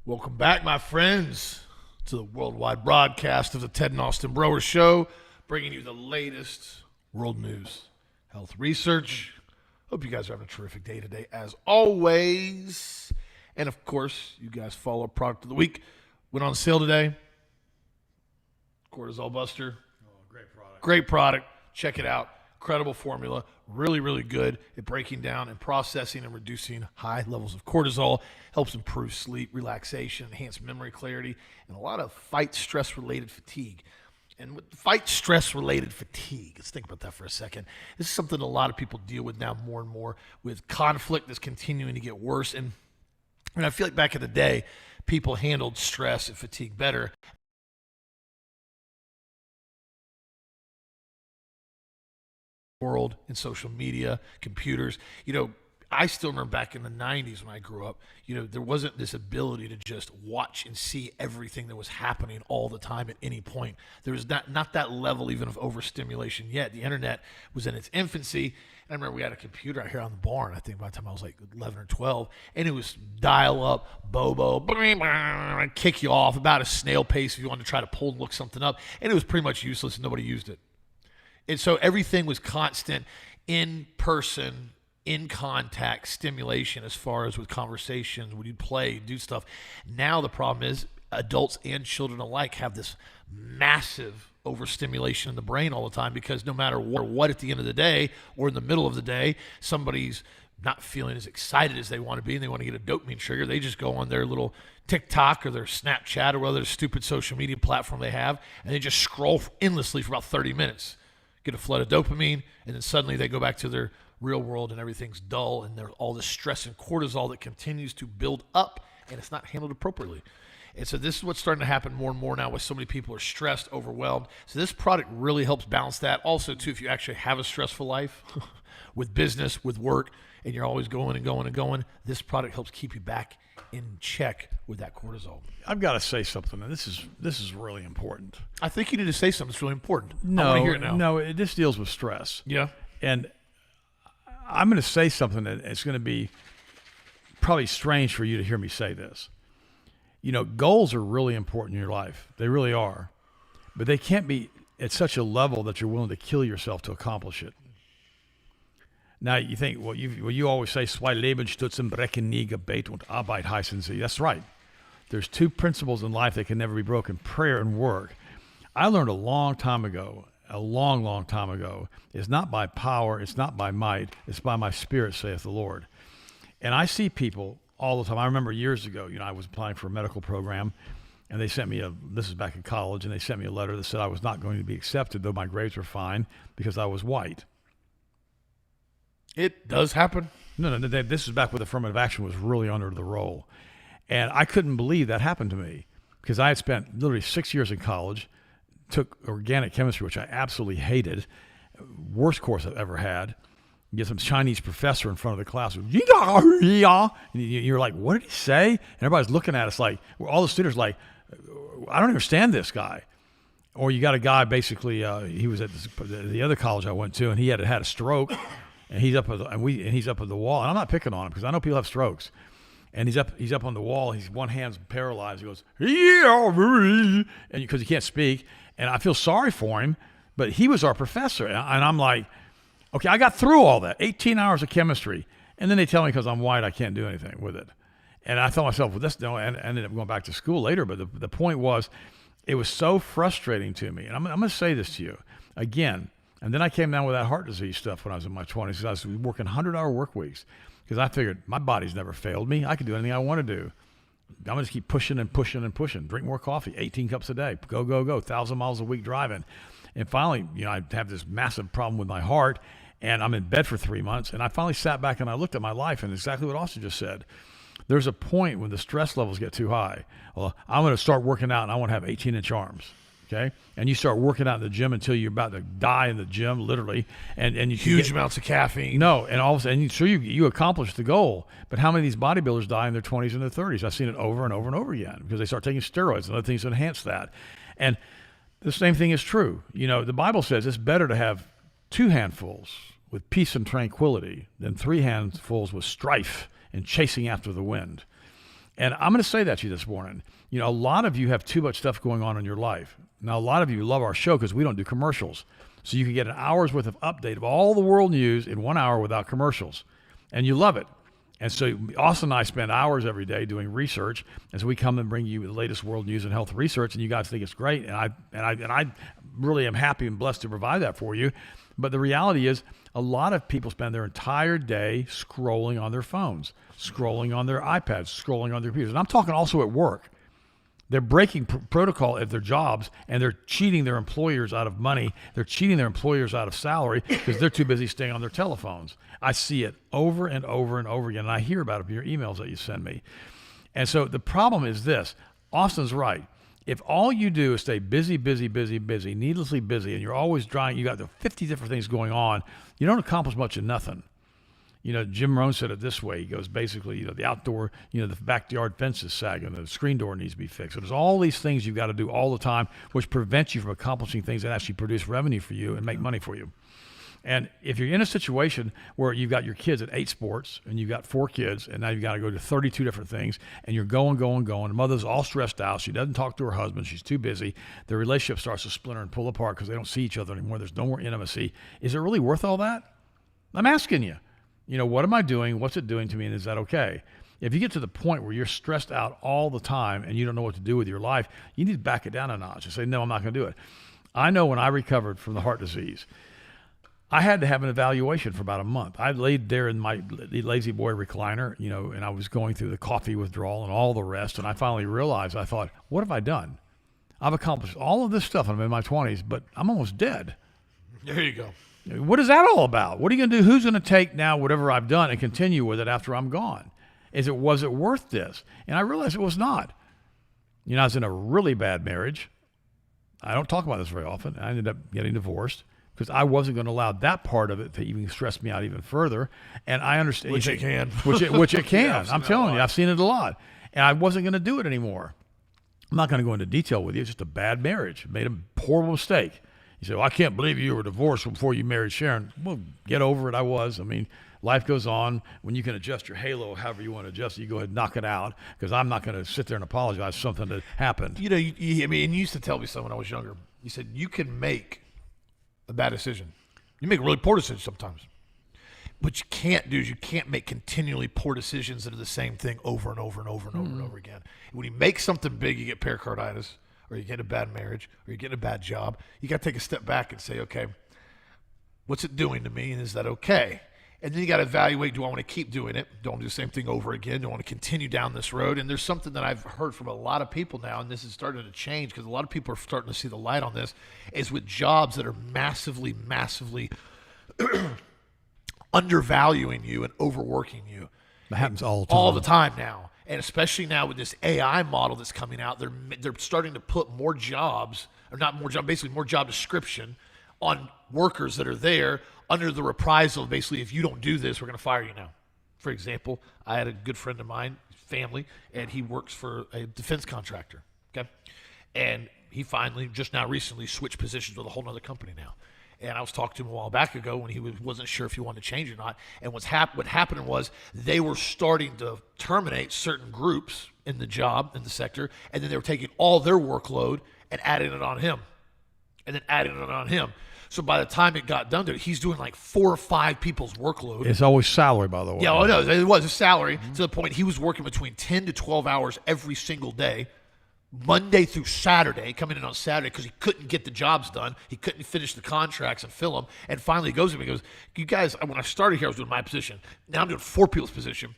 Welcome back, my friends, to the worldwide broadcast of the Ted and Austin Brower Show, bringing you the latest world news, health research. Hope you guys are having a terrific day today, as always. And, of course, you guys follow our product of the week. Went on sale today. Cortisol Buster. Oh, great product. Great product. Check it out. Incredible formula. Really, really good at breaking down and processing and reducing high levels of cortisol. Helps improve sleep, relaxation, enhance memory clarity, and a lot of fight stress-related fatigue. And with fight stress-related fatigue, let's think about that for a second. This is something a lot of people deal with now more and more, with conflict that's continuing to get worse. And I feel like back in the day, people handled stress and fatigue better. World and social media, computers. I still remember back in the 90s when I grew up, there wasn't this ability to just watch and see everything that was happening all the time at any point. There was not that level even of overstimulation yet. The internet was in its infancy. And I remember we had a computer out here on the barn, I think by the time I was like 11 or 12, and it was dial up, Bobo, kick you off about a snail pace if you wanted to try to pull and look something up. And it was pretty much useless and nobody used it. And so everything was constant, in person, in contact stimulation as far as with conversations, when you play, do stuff. Now the problem is adults and children alike have this massive overstimulation in the brain all the time, because no matter what at the end of the day or in the middle of the day, somebody's not feeling as excited as they want to be and they want to get a dopamine trigger. They just go on their little TikTok or their Snapchat or whatever stupid social media platform they have, and they just scroll endlessly for about 30 minutes. Get a flood of dopamine, and then suddenly they go back to their real world and everything's dull, and there's all this stress and cortisol that continues to build up, and it's not handled appropriately. And so this is what's starting to happen more and more now, with so many people are stressed, overwhelmed. So this product really helps balance that. Also, too, if you actually have a stressful life with business, with work, and you're always going and going and going, this product helps keep you back in check with that cortisol. I've got to say something, and this is really important. I think you need to say something that's really important. I want to hear it now. No, this deals with stress. Yeah. And I'm going to say something that it's going to be probably strange for you to hear me say this. Goals are really important in your life. They really are. But they can't be at such a level that you're willing to kill yourself to accomplish it. Now, you think, you always say, zwei Leben stützen brechen nie Gebet und Arbeit heißen sie. That's right. There's two principles in life that can never be broken: prayer and work. I learned a long time ago, it's not by power, it's not by might, it's by my spirit, saith the Lord. And I see people all the time. I remember years ago, I was applying for a medical program, and they sent me this is back in college, and they sent me a letter that said I was not going to be accepted, though my grades were fine, because I was white. It does happen. No, this is back when affirmative action was really under the roll. And I couldn't believe that happened to me, because I had spent literally 6 years in college, took organic chemistry, which I absolutely hated, worst course I've ever had. You get some Chinese professor in front of the class, and you're like, what did he say? And everybody's looking at us like, all the students are like, I don't understand this guy. Or you got a guy, basically, he was at the other college I went to, and he had a stroke. And he's up at the wall. And I'm not picking on him, because I know people have strokes. And he's up on the wall. One hand's paralyzed. He goes, and because he can't speak. And I feel sorry for him, but he was our professor. And I'm like, okay, I got through all that, 18 hours of chemistry. And then they tell me because I'm white, I can't do anything with it. And I thought to myself, well, this, and I ended up going back to school later. But the point was, it was so frustrating to me. And I'm going to say this to you again. And then I came down with that heart disease stuff when I was in my 20s. I was working 100-hour work weeks, because I figured my body's never failed me. I can do anything I want to do. I'm going to just keep pushing and pushing and pushing. Drink more coffee, 18 cups a day. Go, 1,000 miles a week driving. And finally, I have this massive problem with my heart, and I'm in bed for 3 months. And I finally sat back and I looked at my life, and exactly what Austin just said. There's a point when the stress levels get too high. Well, I'm going to start working out, and I want to have 18-inch arms. Okay, and you start working out in the gym until you're about to die in the gym, literally, and you huge amounts of caffeine. No, and all of a sudden, you accomplish the goal. But how many of these bodybuilders die in their 20s and their 30s? I've seen it over and over and over again, because they start taking steroids and other things to enhance that. And the same thing is true. The Bible says it's better to have 2 handfuls with peace and tranquility than 3 handfuls with strife and chasing after the wind. And I'm going to say that to you this morning. You know, a lot of you have too much stuff going on in your life. Now, a lot of you love our show because we don't do commercials. So you can get an hour's worth of update of all the world news in 1 hour without commercials. And you love it. And so Austin and I spend hours every day doing research as we come and bring you the latest world news and health research, and you guys think it's great. And I really am happy and blessed to provide that for you. But the reality is a lot of people spend their entire day scrolling on their phones, scrolling on their iPads, scrolling on their computers. And I'm talking also at work. They're breaking protocol at their jobs, and they're cheating their employers out of money. They're cheating their employers out of salary because they're too busy staying on their telephones. I see it over and over and over again, and I hear about it in your emails that you send me. And so the problem is this. Austin's right. If all you do is stay busy, needlessly busy, and you're always trying, you got the 50 different things going on, you don't accomplish much of nothing. You know, Jim Rohn said it this way. He goes, basically, you know, the outdoor, you know, the backyard fence is sagging, the screen door needs to be fixed. So there's all these things you've got to do all the time, which prevents you from accomplishing things that actually produce revenue for you and make money for you. And if you're in a situation where you've got your kids at 8 sports and you've got 4 kids and now you've got to go to 32 different things and you're going, the mother's all stressed out. She doesn't talk to her husband. She's too busy. The relationship starts to splinter and pull apart because they don't see each other anymore. There's no more intimacy. Is it really worth all that? I'm asking you. You know, what am I doing? What's it doing to me? And is that okay? If you get to the point where you're stressed out all the time and you don't know what to do with your life, you need to back it down a notch and say, no, I'm not going to do it. I know when I recovered from the heart disease, I had to have an evaluation for about a month. I laid there in my lazy boy recliner, you know, and I was going through the coffee withdrawal and all the rest. And I finally realized, I thought, what have I done? I've accomplished all of this stuff. I'm in my 20s, but I'm almost dead. There you go. What is that all about? What are you going to do? Who's going to take now whatever I've done and continue with it after I'm gone? Was it worth this? And I realized it was not. You know, I was in a really bad marriage. I don't talk about this very often. I ended up getting divorced because I wasn't going to allow that part of it to even stress me out even further. And I understand. Which it can. Which it can. Yeah, I'm telling you, I've seen it a lot. And I wasn't going to do it anymore. I'm not going to go into detail with you. It's just a bad marriage. Made a horrible mistake. You say, well, I can't believe you were divorced before you married Sharon. Well, get over it. I was. I mean, life goes on. When you can adjust your halo however you want to adjust it, you go ahead and knock it out because I'm not going to sit there and apologize for something that happened. You know, I mean, you used to tell me something when I was younger. You said, you can make a bad decision. You make a really poor decision sometimes. What you can't do is you can't make continually poor decisions that are the same thing over and over and over and over and over again. When you make something big, you get pericarditis, or you get a bad marriage, or you get a bad job. You got to take a step back and say, okay, what's it doing to me, and is that okay? And then you got to evaluate, do I want to keep doing it? Do I want to do the same thing over again? Do I want to continue down this road? And there's something that I've heard from a lot of people now, and this is starting to change because a lot of people are starting to see the light on this, is with jobs that are massively undervaluing you and overworking you. That happens all the time. All the time now. And especially now with this AI model that's coming out, they're starting to put more jobs, or not more job, basically more job description on workers that are there under the reprisal of basically, if you don't do this, we're going to fire you now. For example, I had a good friend of mine, family, and he works for a defense contractor, okay? And he finally, just now recently, switched positions with a whole other company now. And I was talking to him a while back ago when he wasn't sure if he wanted to change or not. And what happened was they were starting to terminate certain groups in the job, in the sector, and then they were taking all their workload and adding it on him. And then adding it on him. So by the time it got done to it, he's doing like 4 or 5 people's workload. It's always salary, by the way. Yeah, oh no, it was a salary to the point he was working between 10 to 12 hours every single day, Monday through Saturday, coming in on Saturday because he couldn't get the jobs done. He couldn't finish the contracts and fill them. And finally he goes to me and goes, you guys, when I started here, I was doing my position. Now I'm doing 4 people's position.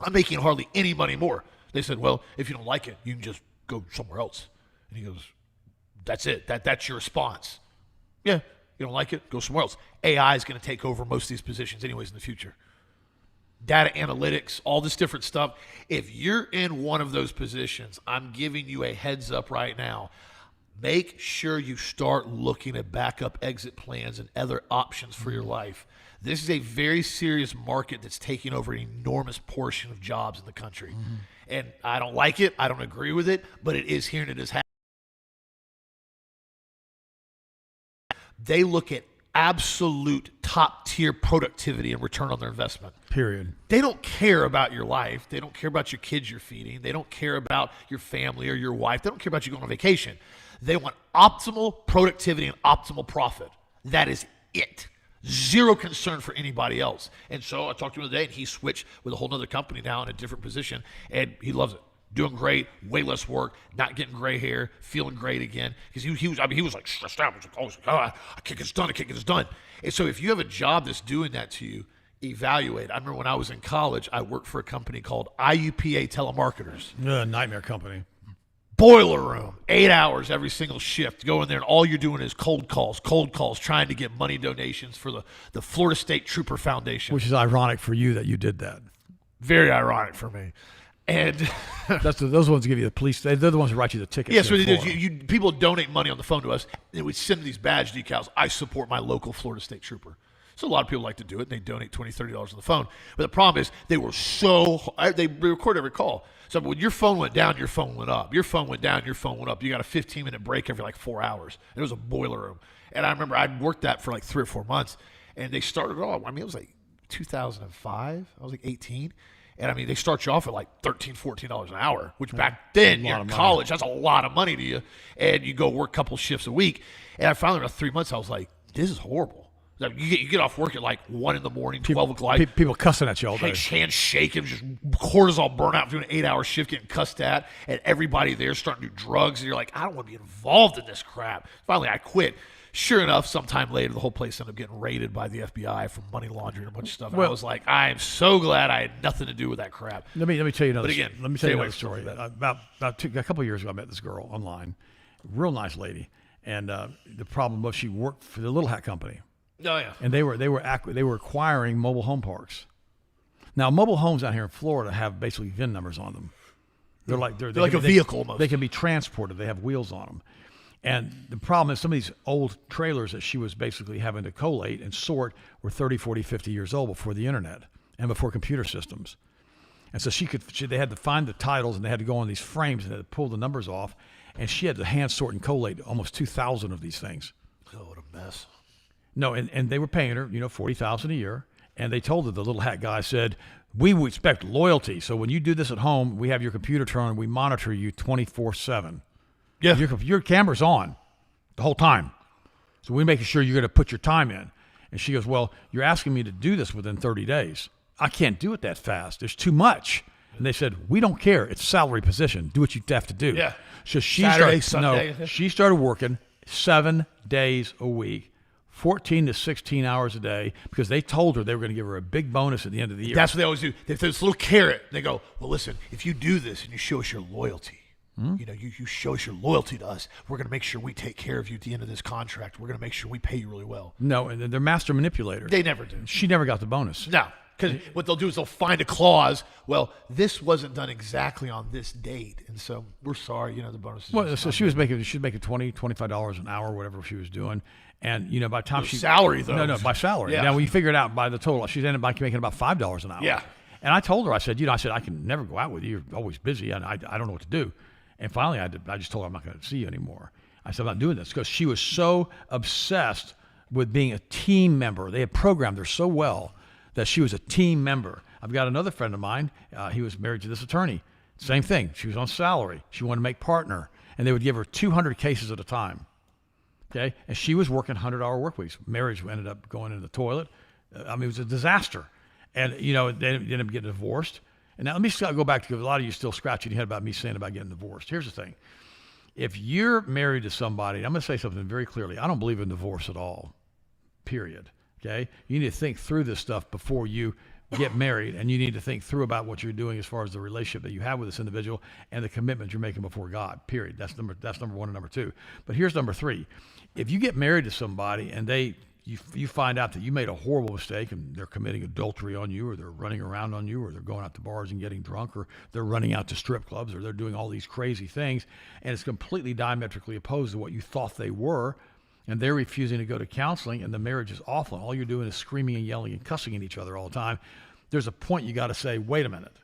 I'm making hardly any money more. They said, well, if you don't like it, you can just go somewhere else. And he goes, that's it. That's your response. Yeah, you don't like it, go somewhere else. AI is going to take over most of these positions anyways in the future. Data analytics, all this different stuff. If you're in one of those positions, I'm giving you a heads up right now. Make sure you start looking at backup exit plans and other options for your life. This is a very serious market that's taking over an enormous portion of jobs in the country. Mm-hmm. And I don't like it. I don't agree with it, but it is here and it is happening. They look at absolute top tier productivity and return on their investment. Period. They don't care about your life. They don't care about your kids you're feeding. They don't care about your family or your wife. They don't care about you going on vacation. They want optimal productivity and optimal profit. That is it. Zero concern for anybody else. And so I talked to him today, and he switched with a whole other company now in a different position, and he loves it. Doing great, way less work, not getting gray hair, feeling great again. Because he was like stressed out. He was like, I can't get this done. I can't get this done. And so if you have a job that's doing that to you, evaluate. I remember when I was in college, I worked for a company called IUPA Telemarketers. Nightmare company. Boiler room, 8 hours every single shift. Go in there, and all you're doing is cold calls, trying to get money donations for the Florida State Trooper Foundation. Which is ironic for you that you did that. Very ironic for me. And those ones give you the police. They're the ones who write you the tickets. Yeah, so people donate money on the phone to us, and we send these badge decals. I support my local Florida State Trooper. So a lot of people like to do it, and they donate $20, $30 on the phone. But the problem is they record every call. So when your phone went down, your phone went up. Your phone went down, your phone went up. You got a 15-minute break every like 4 hours. And it was a boiler room. And I remember I'd worked that for like 3 or 4 months, and they started off. I mean, it was like 2005. I was like 18. And I mean, they start you off at like $13, $14 an hour, which back then, you're in college, that's a lot of money to you. And you go work a couple shifts a week. And I finally, after 3 months, I was like, this is horrible. Like, you get off work at like 1 in the morning, 12 o'clock. People cussing at you all day. Hands shaking, just cortisol burnout, doing an 8-hour shift, getting cussed at. And everybody there starting to do drugs. And you're like, I don't want to be involved in this crap. Finally, I quit. Sure enough, sometime later, the whole place ended up getting raided by the FBI for money laundering and a bunch of stuff. And I was like, I am so glad I had nothing to do with that crap. Let me tell you another. But again, let me tell you another story. About a couple of years ago, I met this girl online, real nice lady, and the problem was she worked for the Little Hat Company. Oh yeah. And they were acquiring mobile home parks. Now, mobile homes out here in Florida have basically VIN numbers on them. They're like a vehicle almost. They can be transported. They have wheels on them. And the problem is some of these old trailers that she was basically having to collate and sort were 30, 40, 50 years old before the internet and before computer systems. And so they had to find the titles, and they had to go on these frames and they had to pull the numbers off. And she had to hand sort and collate almost 2,000 of these things. Oh, what a mess. No, and they were paying her, $40,000 a year. And they told her, the Little Hat guy said, we would expect loyalty. So when you do this at home, we have your computer turned, we monitor you 24/7. Yeah. Your camera's on the whole time. So we're making sure you're going to put your time in. And she goes, well, you're asking me to do this within 30 days. I can't do it that fast. There's too much. And they said, we don't care. It's a salary position. Do what you have to do. Yeah. So she started working 7 days a week, 14 to 16 hours a day, because they told her they were going to give her a big bonus at the end of the year. That's what they always do. There's this little carrot. They go, well, listen, if you do this and you show us your loyalty, you show us your loyalty to us, we're going to make sure we take care of you at the end of this contract. We're going to make sure we pay you really well. No, and they're master manipulators. They never do. She never got the bonus. No, because what they'll do is they'll find a clause. Well, this wasn't done exactly on this date, and so we're sorry. The bonus. Well, so she was making $20, $25 an hour, whatever she was doing. And by the time salary though. No, by salary. Yeah. Now when you figure it out by the total, she's ended up making about $5 an hour. Yeah. And I told her, I said, I can never go out with you. You're always busy, and I don't know what to do. And finally, I just told her I'm not going to see you anymore. I said, I'm not doing this, because she was so obsessed with being a team member. They had programmed her so well that she was a team member. I've got another friend of mine. He was married to this attorney. Same thing. She was on salary. She wanted to make partner, and they would give her 200 cases at a time. Okay, and she was working 100-hour work weeks. Marriage ended up going into the toilet. It was a disaster. And, they ended up getting divorced. And now let me go back to, a lot of you still scratching your head about me saying about getting divorced. Here's the thing. If you're married to somebody, I'm going to say something very clearly. I don't believe in divorce at all, period. Okay? You need to think through this stuff before you get married, and you need to think through about what you're doing as far as the relationship that you have with this individual and the commitment you're making before God, period. That's number one and number two. But here's number three. If you get married to somebody and you find out that you made a horrible mistake and they're committing adultery on you, or they're running around on you, or they're going out to bars and getting drunk, or they're running out to strip clubs, or they're doing all these crazy things, and it's completely diametrically opposed to what you thought they were, and they're refusing to go to counseling, and the marriage is awful, and all you're doing is screaming and yelling and cussing at each other all the time, there's a point you got to say, wait a minute,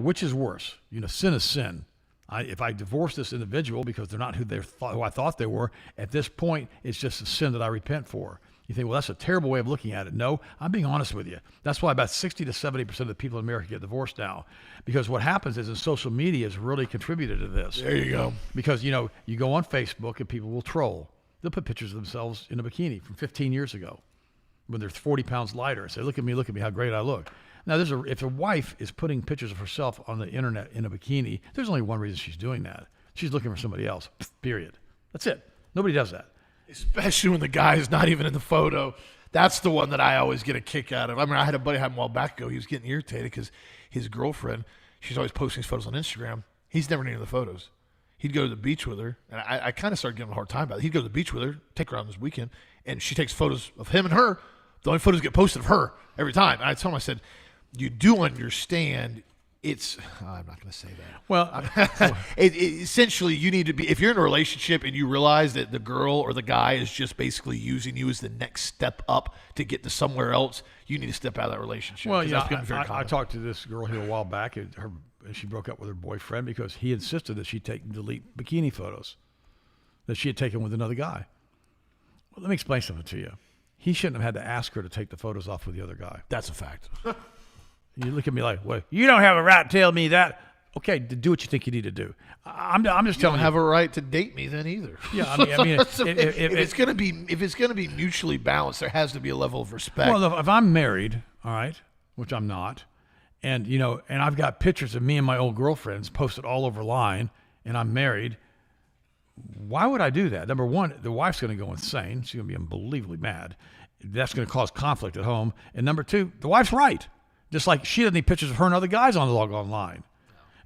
which is worse? Sin is sin. If I divorce this individual because they're not who I thought they were, at this point, it's just a sin that I repent for. You think, well, that's a terrible way of looking at it. No, I'm being honest with you. That's why about 60 to 70% of the people in America get divorced now. Because what happens is social media has really contributed to this. There you go. Because, you know, you go on Facebook and people will troll. They'll put pictures of themselves in a bikini from 15 years ago when they're 40 pounds lighter and say, look at me, how great I look. Now, if a wife is putting pictures of herself on the internet in a bikini, there's only one reason she's doing that. She's looking for somebody else, period. That's it. Nobody does that. Especially when the guy is not even in the photo. That's the one that I always get a kick out of. I mean, I had a buddy a while back ago. He was getting irritated because his girlfriend, she's always posting his photos on Instagram. He's never near the photos. He'd go to the beach with her, and I kind of started giving him a hard time about it. He'd go to the beach with her, take her out this weekend, and she takes photos of him and her. The only photos get posted of her every time. And I told him, I said, you do understand it's, I'm not going to say that. Well, essentially, you need to be, if you're in a relationship and you realize that the girl or the guy is just basically using you as the next step up to get to somewhere else, you need to step out of that relationship. well, yeah, I talked to this girl here a while back, and she broke up with her boyfriend because he insisted that she delete bikini photos that she had taken with another guy. Well, let me explain something to you. He shouldn't have had to ask her to take the photos off with the other guy. That's a fact. You look at me like, well, you don't have a right to tell me that. Okay, do what you think you need to do. I'm just telling you. You don't have a right to date me then either. Yeah, I mean, if it's gonna be mutually balanced, there has to be a level of respect. Well, if I'm married, all right, which I'm not, and you know, and I've got pictures of me and my old girlfriends posted all over line, and I'm married, why would I do that? Number one, the wife's going to go insane. She's going to be unbelievably mad. That's going to cause conflict at home. And number two, the wife's right. Just like she doesn't need pictures of her and other guys on the log online.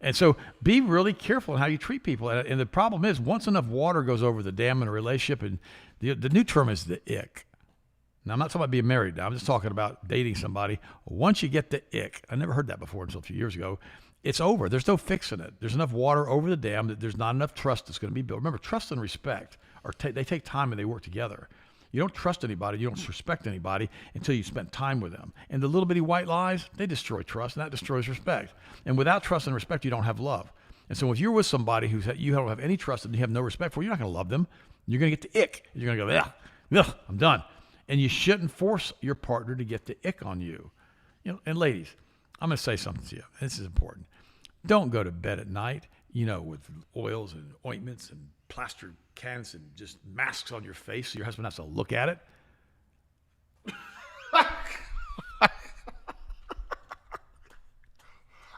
And so be really careful in how you treat people. And the problem is, once enough water goes over the dam in a relationship, and the new term is the ick. Now, I'm not talking about being married now. I'm just talking about dating somebody. Once you get the ick, I never heard that before until a few years ago, it's over. There's no fixing it. There's enough water over the dam that there's not enough trust that's going to be built. Remember, trust and respect, they take time and they work together. You don't trust anybody, you don't respect anybody until you spend time with them. And the little bitty white lies, they destroy trust, and that destroys respect. And without trust and respect, you don't have love. And so if you're with somebody you don't have any trust and you have no respect for, you're not going to love them. You're going to get the ick. You're going to go, ugh, I'm done. And you shouldn't force your partner to get the ick on you. You know, and ladies, I'm going to say something to you. This is important. Don't go to bed at night, you know, with oils and ointments and plaster cans and just masks on your face so your husband has to look at it.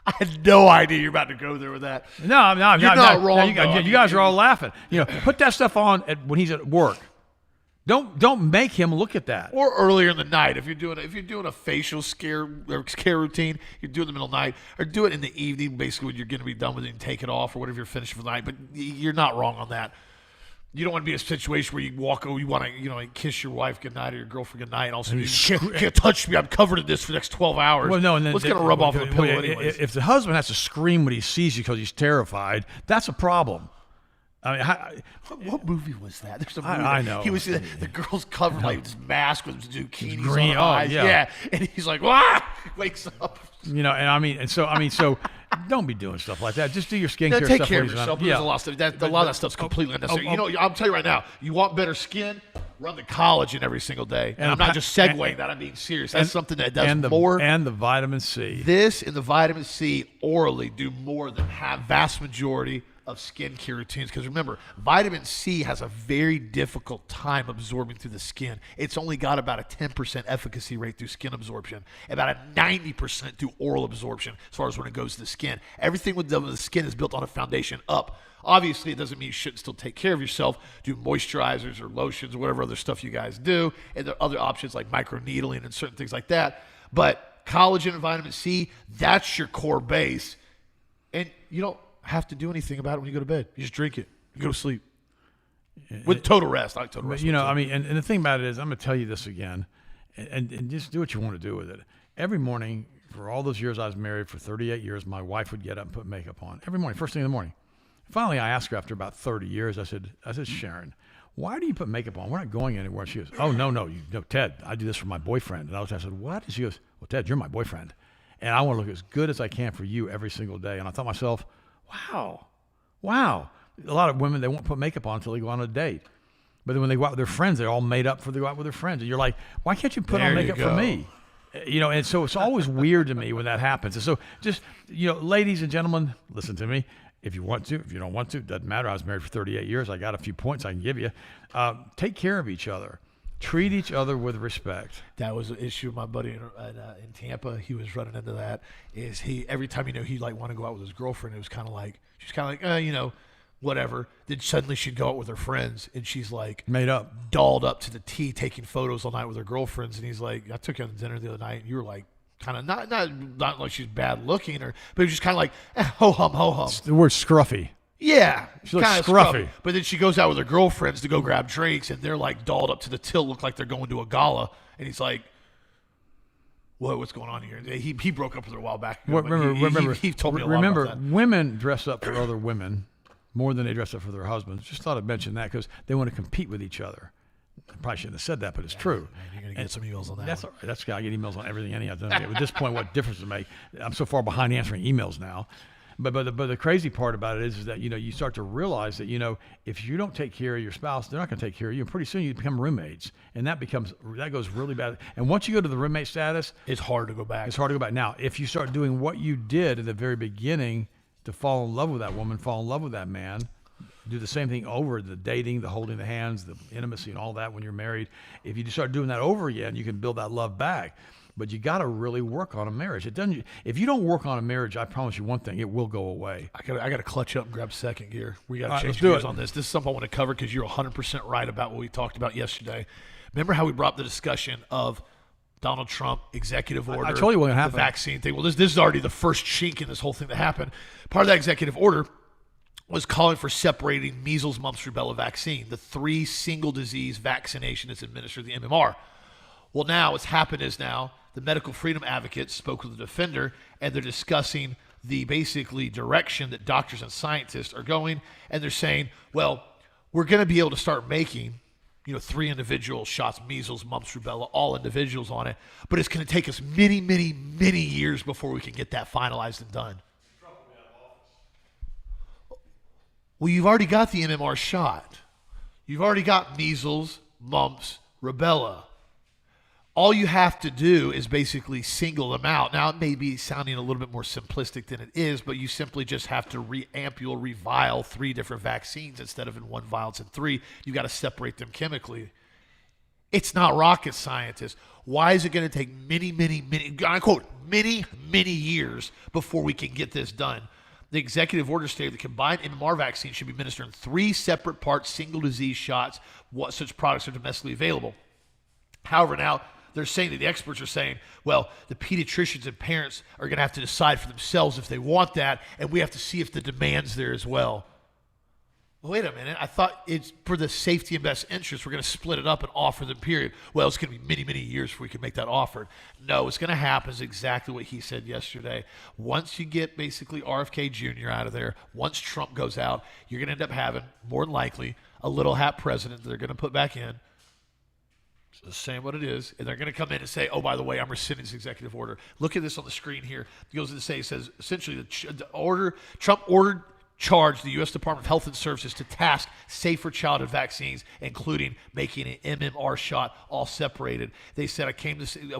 I had no idea you're about to go there with that. No, you're not wrong. You guys are all laughing. You know, put that stuff on when he's at work. Don't make him look at that. Or earlier in the night, if you're doing a facial care routine, you do it in the middle of the night, or do it in the evening, basically when you're going to be done with it and take it off, or whatever you're finished for the night. But you're not wrong on that. You don't want to be in a situation where you want to, kiss your wife goodnight or your girlfriend goodnight, and all of a sudden you can't touch me. I'm covered in this for the next 12 hours. Well, no, and then what's going to rub off on the pillow anyways? If the husband has to scream when he sees you because he's terrified, that's a problem. I mean, what movie was that? There's a movie I know. He was the girl's covered like this mask with zucchinis green, on her eyes. yeah. And he's like, "Wah!" Wakes up. You know, and so don't be doing stuff like that. Just do your skincare Take stuff. care of yourself. There's a lot of stuff. A lot of that stuff's completely unnecessary. I'll tell you right now. You want better skin? Run the collagen every single day. And I'm not just segueing that. I'm being serious. That's something that does more. And the vitamin C. This and the vitamin C orally do more than vast majority of skincare routines. Because remember, vitamin C has a very difficult time absorbing through the skin. It's only got about a 10% efficacy rate through skin absorption, about a 90% through oral absorption as far as when it goes to the skin. Everything with the skin is built on a foundation up. Obviously, it doesn't mean you shouldn't still take care of yourself, do moisturizers or lotions or whatever other stuff you guys do, and there are other options like microneedling and certain things like that. But collagen and vitamin C, that's your core base. And you don't have to do anything about it when you go to bed. You just drink it. You go to sleep. With total rest. I like total rest. You know, I mean, and the thing about it is, I'm going to tell you this again, and just do what you want to do with it. Every morning, for all those years I was married, for 38 years, my wife would get up and put makeup on. Every morning, first thing in the morning. Finally, I asked her after about 30 years, I said, Sharon, why do you put makeup on? We're not going anywhere. She goes, oh, no, Ted, I do this for my boyfriend. And I said, what? And she goes, well, Ted, you're my boyfriend. And I want to look as good as I can for you every single day. And I thought to myself, wow. A lot of women, they won't put makeup on until they go on a date. But then when they go out with their friends, they're all made up for they go out with their friends. And you're like, why can't you put There on you makeup for go. me? And so it's always weird to me when that happens. And so just, ladies and gentlemen, listen to me. If you want to, if you don't want to, doesn't matter. I was married for 38 years. I got a few points I can give you. Take care of each other. Treat each other with respect. That was an issue. My buddy in Tampa, he was running into that. Is he every time he like want to go out with his girlfriend, it was kind of like whatever. Then suddenly she'd go out with her friends, and she's like Made up. dolled up to the T, taking photos all night with her girlfriends. And he's like, I took you on dinner the other night, and you were like kind of not like she's bad looking, but it was just kind of like ho hum. The word scruffy. Yeah, She looks kinda scruffy. But then she goes out with her girlfriends to go grab drinks, and they're like dolled up to the tilt, look like they're going to a gala. And he's like, what's going on here? He broke up with her a while back ago, but he told me a lot about that. Women dress up for other women more than they dress up for their husbands. Just thought I'd mention that because they want to compete with each other. I probably shouldn't have said that, but it's true. Man, you're going to get some emails on that. That's all right. That's I get emails on everything anyhow. At this point, what difference does it make? I'm so far behind answering emails now. But the crazy part about it is that you start to realize that if you don't take care of your spouse, they're not going to take care of you. And pretty soon you become roommates, and that goes really bad. And once you go to the roommate status, It's hard to go back. it's hard to go back. Now, if you start doing what you did in the very beginning to fall in love with that woman, fall in love with that man, do the same thing over, the dating, the holding the hands, the intimacy, and all that when you're married. If you just start doing that over again, you can build that love back. But you got to really work on a marriage. It doesn't. If you don't work on a marriage, I promise you one thing: it will go away. I got to clutch up and grab second gear. We got to All right, change let's do gears it. on this. This is something I want to cover because you're 100% right about what we talked about yesterday. Remember how we brought up the discussion of Donald Trump executive order? I told you what was gonna happen. The vaccine thing. Well, this is already the first chink in this whole thing that happened. Part of that executive order was calling for separating measles, mumps, rubella vaccine, the 3 single disease vaccination that's administered, the MMR. Well, now what's happened is now the medical freedom advocates spoke with the defender, and they're discussing the basically direction that doctors and scientists are going, and they're saying, well, we're going to be able to start making 3 individual shots, measles, mumps, rubella, all individuals on it, but it's going to take us many, many, many years before we can get that finalized and done. Well, you've already got the MMR shot. You've already got measles, mumps, rubella. All you have to do is basically single them out. Now, it may be sounding a little bit more simplistic than it is, but you simply just have to revile 3 different vaccines instead of in 1 vial. It's in 3. You've got to separate them chemically. It's not rocket scientists. Why is it going to take many, I quote, many years before we can get this done? The executive order stated the combined MMR vaccine should be administered in 3 separate parts, single disease shots. What such products are domestically available? However, now they're saying that the experts are saying, well, the pediatricians and parents are going to have to decide for themselves if they want that, and we have to see if the demand's there as well. Wait a minute. I thought it's for the safety and best interest. We're going to split it up and offer them, period. Well, it's going to be many years before we can make that offer. No, it's going to happen is exactly what he said yesterday. Once you get basically RFK Jr. out of there, once Trump goes out, you're going to end up having, more than likely, a little hat president that they're going to put back in. Just saying what it is, and they're going to come in and say, oh, by the way, I'm rescinding this executive order. Look at this on the screen here. It goes to say, it says, essentially, Trump charged the U.S. Department of Health and Services to task safer childhood vaccines, including making an MMR shot all separated. They said,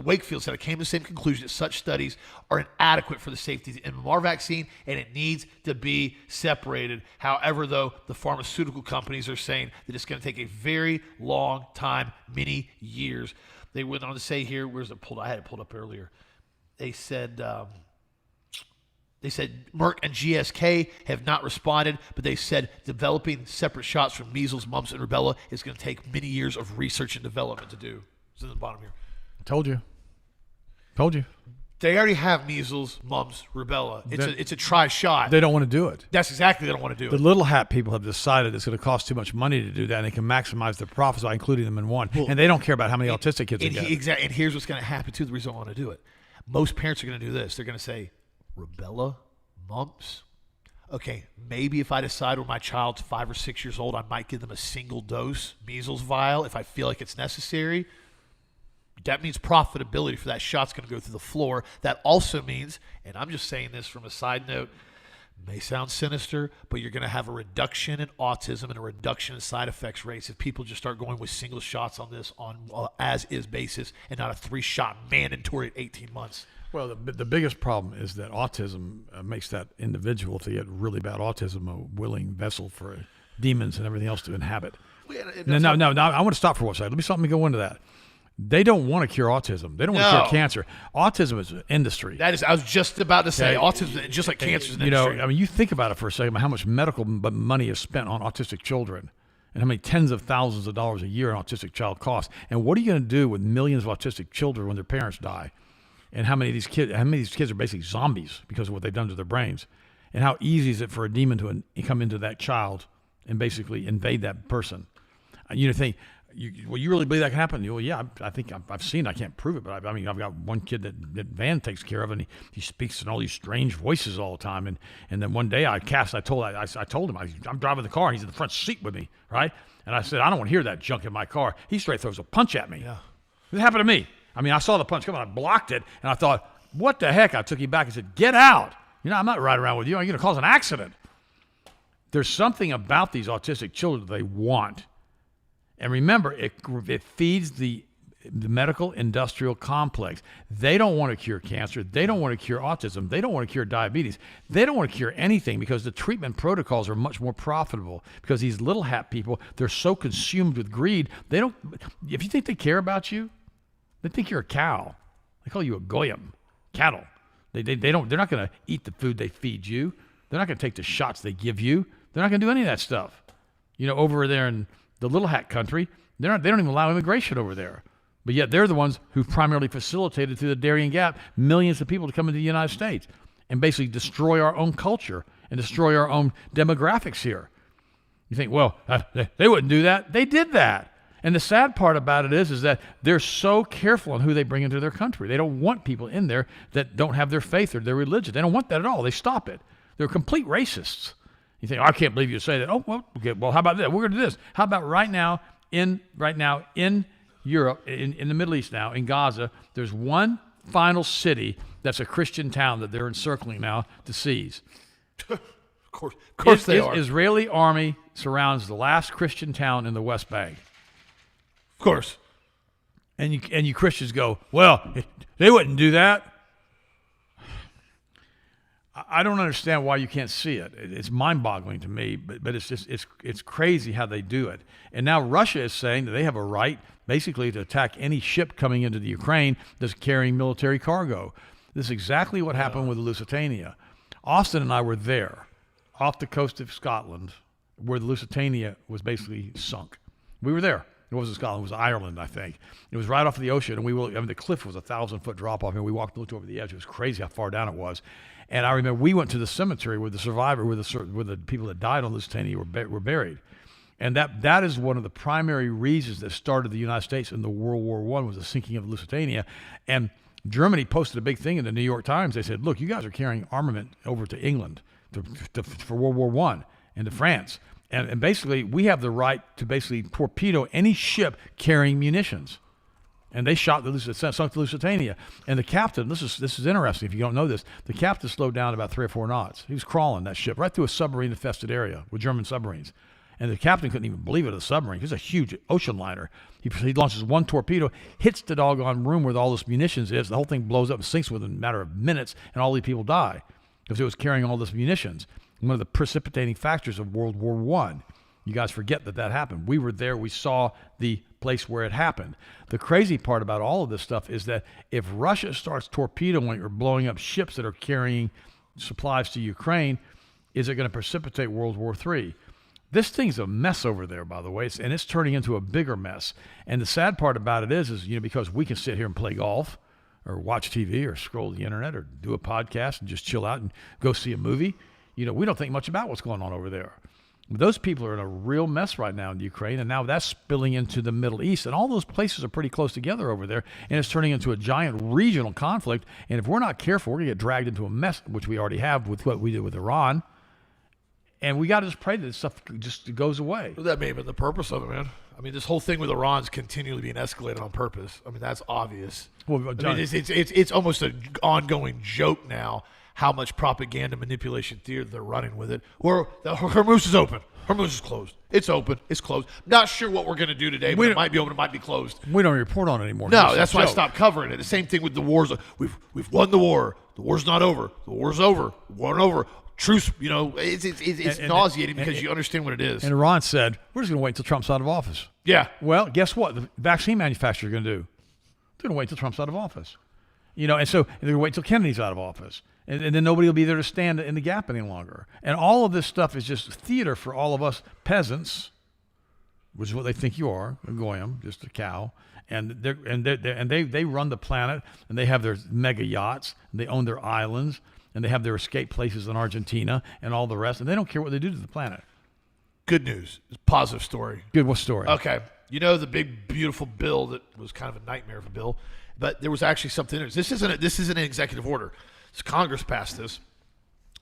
Wakefield said, I came to the same conclusion that such studies are inadequate for the safety of the MMR vaccine, and it needs to be separated. However, though, the pharmaceutical companies are saying that it's going to take a very long time, many years. They went on to say here, where's it pulled? I had it pulled up earlier. They said Merck and GSK have not responded, but they said developing separate shots for measles, mumps, and rubella is going to take many years of research and development to do. It's in the bottom here. Told you. They already have measles, mumps, rubella. It's a try-shot. They don't want to do it. That's exactly they don't want to do The it. little hat people have decided it's going to cost too much money to do that, and they can maximize their profits by including them in one. And they don't care about how many autistic kids they get. Exactly. And here's what's going to happen, too, the reason I want to do it. Most parents are going to do this. They're going to say, rubella, mumps. Okay, maybe if I decide when my child's 5 or 6 years old, I might give them a single dose measles vial if I feel like it's necessary. That means profitability for that shot's going to go through the floor. That also means, and I'm just saying this from a side note, May sound sinister, but you're going to have a reduction in autism and a reduction in side effects rates if people just start going with single shots on this on as is basis and not a 3-shot mandatory at 18 months. Well, the biggest problem is that autism makes that individual, if they get really bad autism, a willing vessel for demons and everything else to inhabit. No, I want to stop for one second. Let me go into that. They don't want to cure autism. They don't want to cure cancer. Autism is an industry. I was just about to say, autism, just like cancer is an industry. I mean, you think about it for a second, how much medical money is spent on autistic children and how many tens of thousands of dollars a year an autistic child costs. And what are you going to do with millions of autistic children when their parents die? And how many of these kids are basically zombies because of what they've done to their brains? And how easy is it for a demon to come into that child and basically invade that person? You think, you really believe that can happen? Well, yeah, I think I've seen it. I can't prove it, but I mean, I've got one kid that Van takes care of, and he speaks in all these strange voices all the time. And then one day I told him, I'm driving the car, and he's in the front seat with me, right? And I said, I don't want to hear that junk in my car. He straight throws a punch at me. Yeah. It happened to me. I mean, I saw the punch come, and I blocked it, and I thought, what the heck? I took him back and said, get out. I'm not riding around with you. I'm going to cause an accident. There's something about these autistic children that they want. And remember, it feeds the medical industrial complex. They don't want to cure cancer. They don't want to cure autism. They don't want to cure diabetes. They don't want to cure anything because the treatment protocols are much more profitable because these little hat people, they're so consumed with greed. If you think they care about you, they think you're a cow. They call you a goyim, cattle. They're not going to eat the food they feed you. They're not going to take the shots they give you. They're not going to do any of that stuff. Over there in the little hat country, they don't even allow immigration over there. But yet they're the ones who primarily facilitated through the Darien Gap millions of people to come into the United States and basically destroy our own culture and destroy our own demographics here. You think, well, they wouldn't do that. They did that. And the sad part about it is that they're so careful on who they bring into their country. They don't want people in there that don't have their faith or their religion. They don't want that at all. They stop it. They're complete racists. You think, I can't believe you say that. Oh, well, okay, well, how about that? We're going to do this. How about right now in Europe, in the Middle East now, in Gaza, there's one final city that's a Christian town that they're encircling now to seize. Of course they are. Israeli army surrounds the last Christian town in the West Bank. Of course. And you Christians go, well, they wouldn't do that. I don't understand why you can't see it. It's mind-boggling to me, but it's just it's crazy how they do it. And now Russia is saying that they have a right basically to attack any ship coming into the Ukraine that's carrying military cargo. This is exactly what happened with the Lusitania. Austin and I were there off the coast of Scotland where the Lusitania was basically sunk. We were there. It wasn't Scotland, it was Ireland, I think. It was right off of the ocean, and the cliff was 1,000-foot drop off, and we walked and looked over the edge. It was crazy how far down it was. And I remember we went to the cemetery where the people that died on Lusitania were buried. And that is one of the primary reasons that started the United States in the World War I was the sinking of Lusitania. And Germany posted a big thing in the New York Times. They said, look, you guys are carrying armament over to England for World War I and to France. And basically, we have the right to basically torpedo any ship carrying munitions. And they sunk the Lusitania. And the captain, this is interesting if you don't know this, the captain slowed down about 3 or 4 knots. He was crawling that ship right through a submarine-infested area with German submarines. And the captain couldn't even believe it, a submarine. It's a huge ocean liner. He launches one torpedo, hits the doggone room where all this munitions is. The whole thing blows up and sinks within a matter of minutes, and all these people die because it was carrying all this munitions. One of the precipitating factors of World War I. You guys forget that happened. We were there. We saw the place where it happened. The crazy part about all of this stuff is that if Russia starts torpedoing or blowing up ships that are carrying supplies to Ukraine, is it going to precipitate World War III? This thing's a mess over there, by the way, and it's turning into a bigger mess. And the sad part about it is because we can sit here and play golf or watch TV or scroll the internet or do a podcast and just chill out and go see a movie. We don't think much about what's going on over there. Those people are in a real mess right now in Ukraine, and now that's spilling into the Middle East. And all those places are pretty close together over there, and it's turning into a giant regional conflict. And if we're not careful, we're going to get dragged into a mess, which we already have with what we did with Iran. And we got to just pray that this stuff just goes away. Well, that may have been the purpose of it, man. I mean, this whole thing with Iran's continually being escalated on purpose. I mean, that's obvious. Well, it's almost an ongoing joke now how much propaganda manipulation theory they're running with it. Or the Hormuz is open. Hormuz is closed. It's open. It's closed. Not sure what we're going to do today, but it might be open. It might be closed. We don't report on it anymore. No, that's why I stopped covering it. The same thing with the wars. We've won the war. The war's not over. The war's over. The war's over. Truce, it's nauseating because you understand what it is. And Iran said, we're just going to wait until Trump's out of office. Yeah. Well, guess what? The vaccine manufacturers are going to do? They're going to wait until Trump's out of office. And so they're going to wait until Kennedy's out of office. And then nobody will be there to stand in the gap any longer. And all of this stuff is just theater for all of us peasants, which is what they think you are, a goyim, just a cow. And they run the planet, and they have their mega yachts, and they own their islands, and they have their escape places in Argentina and all the rest, and they don't care what they do to the planet. Good news. Positive story. Good, what story? Okay. The big, beautiful bill that was kind of a nightmare of a bill, but there was actually something in it. This isn't an executive order. So Congress passed this,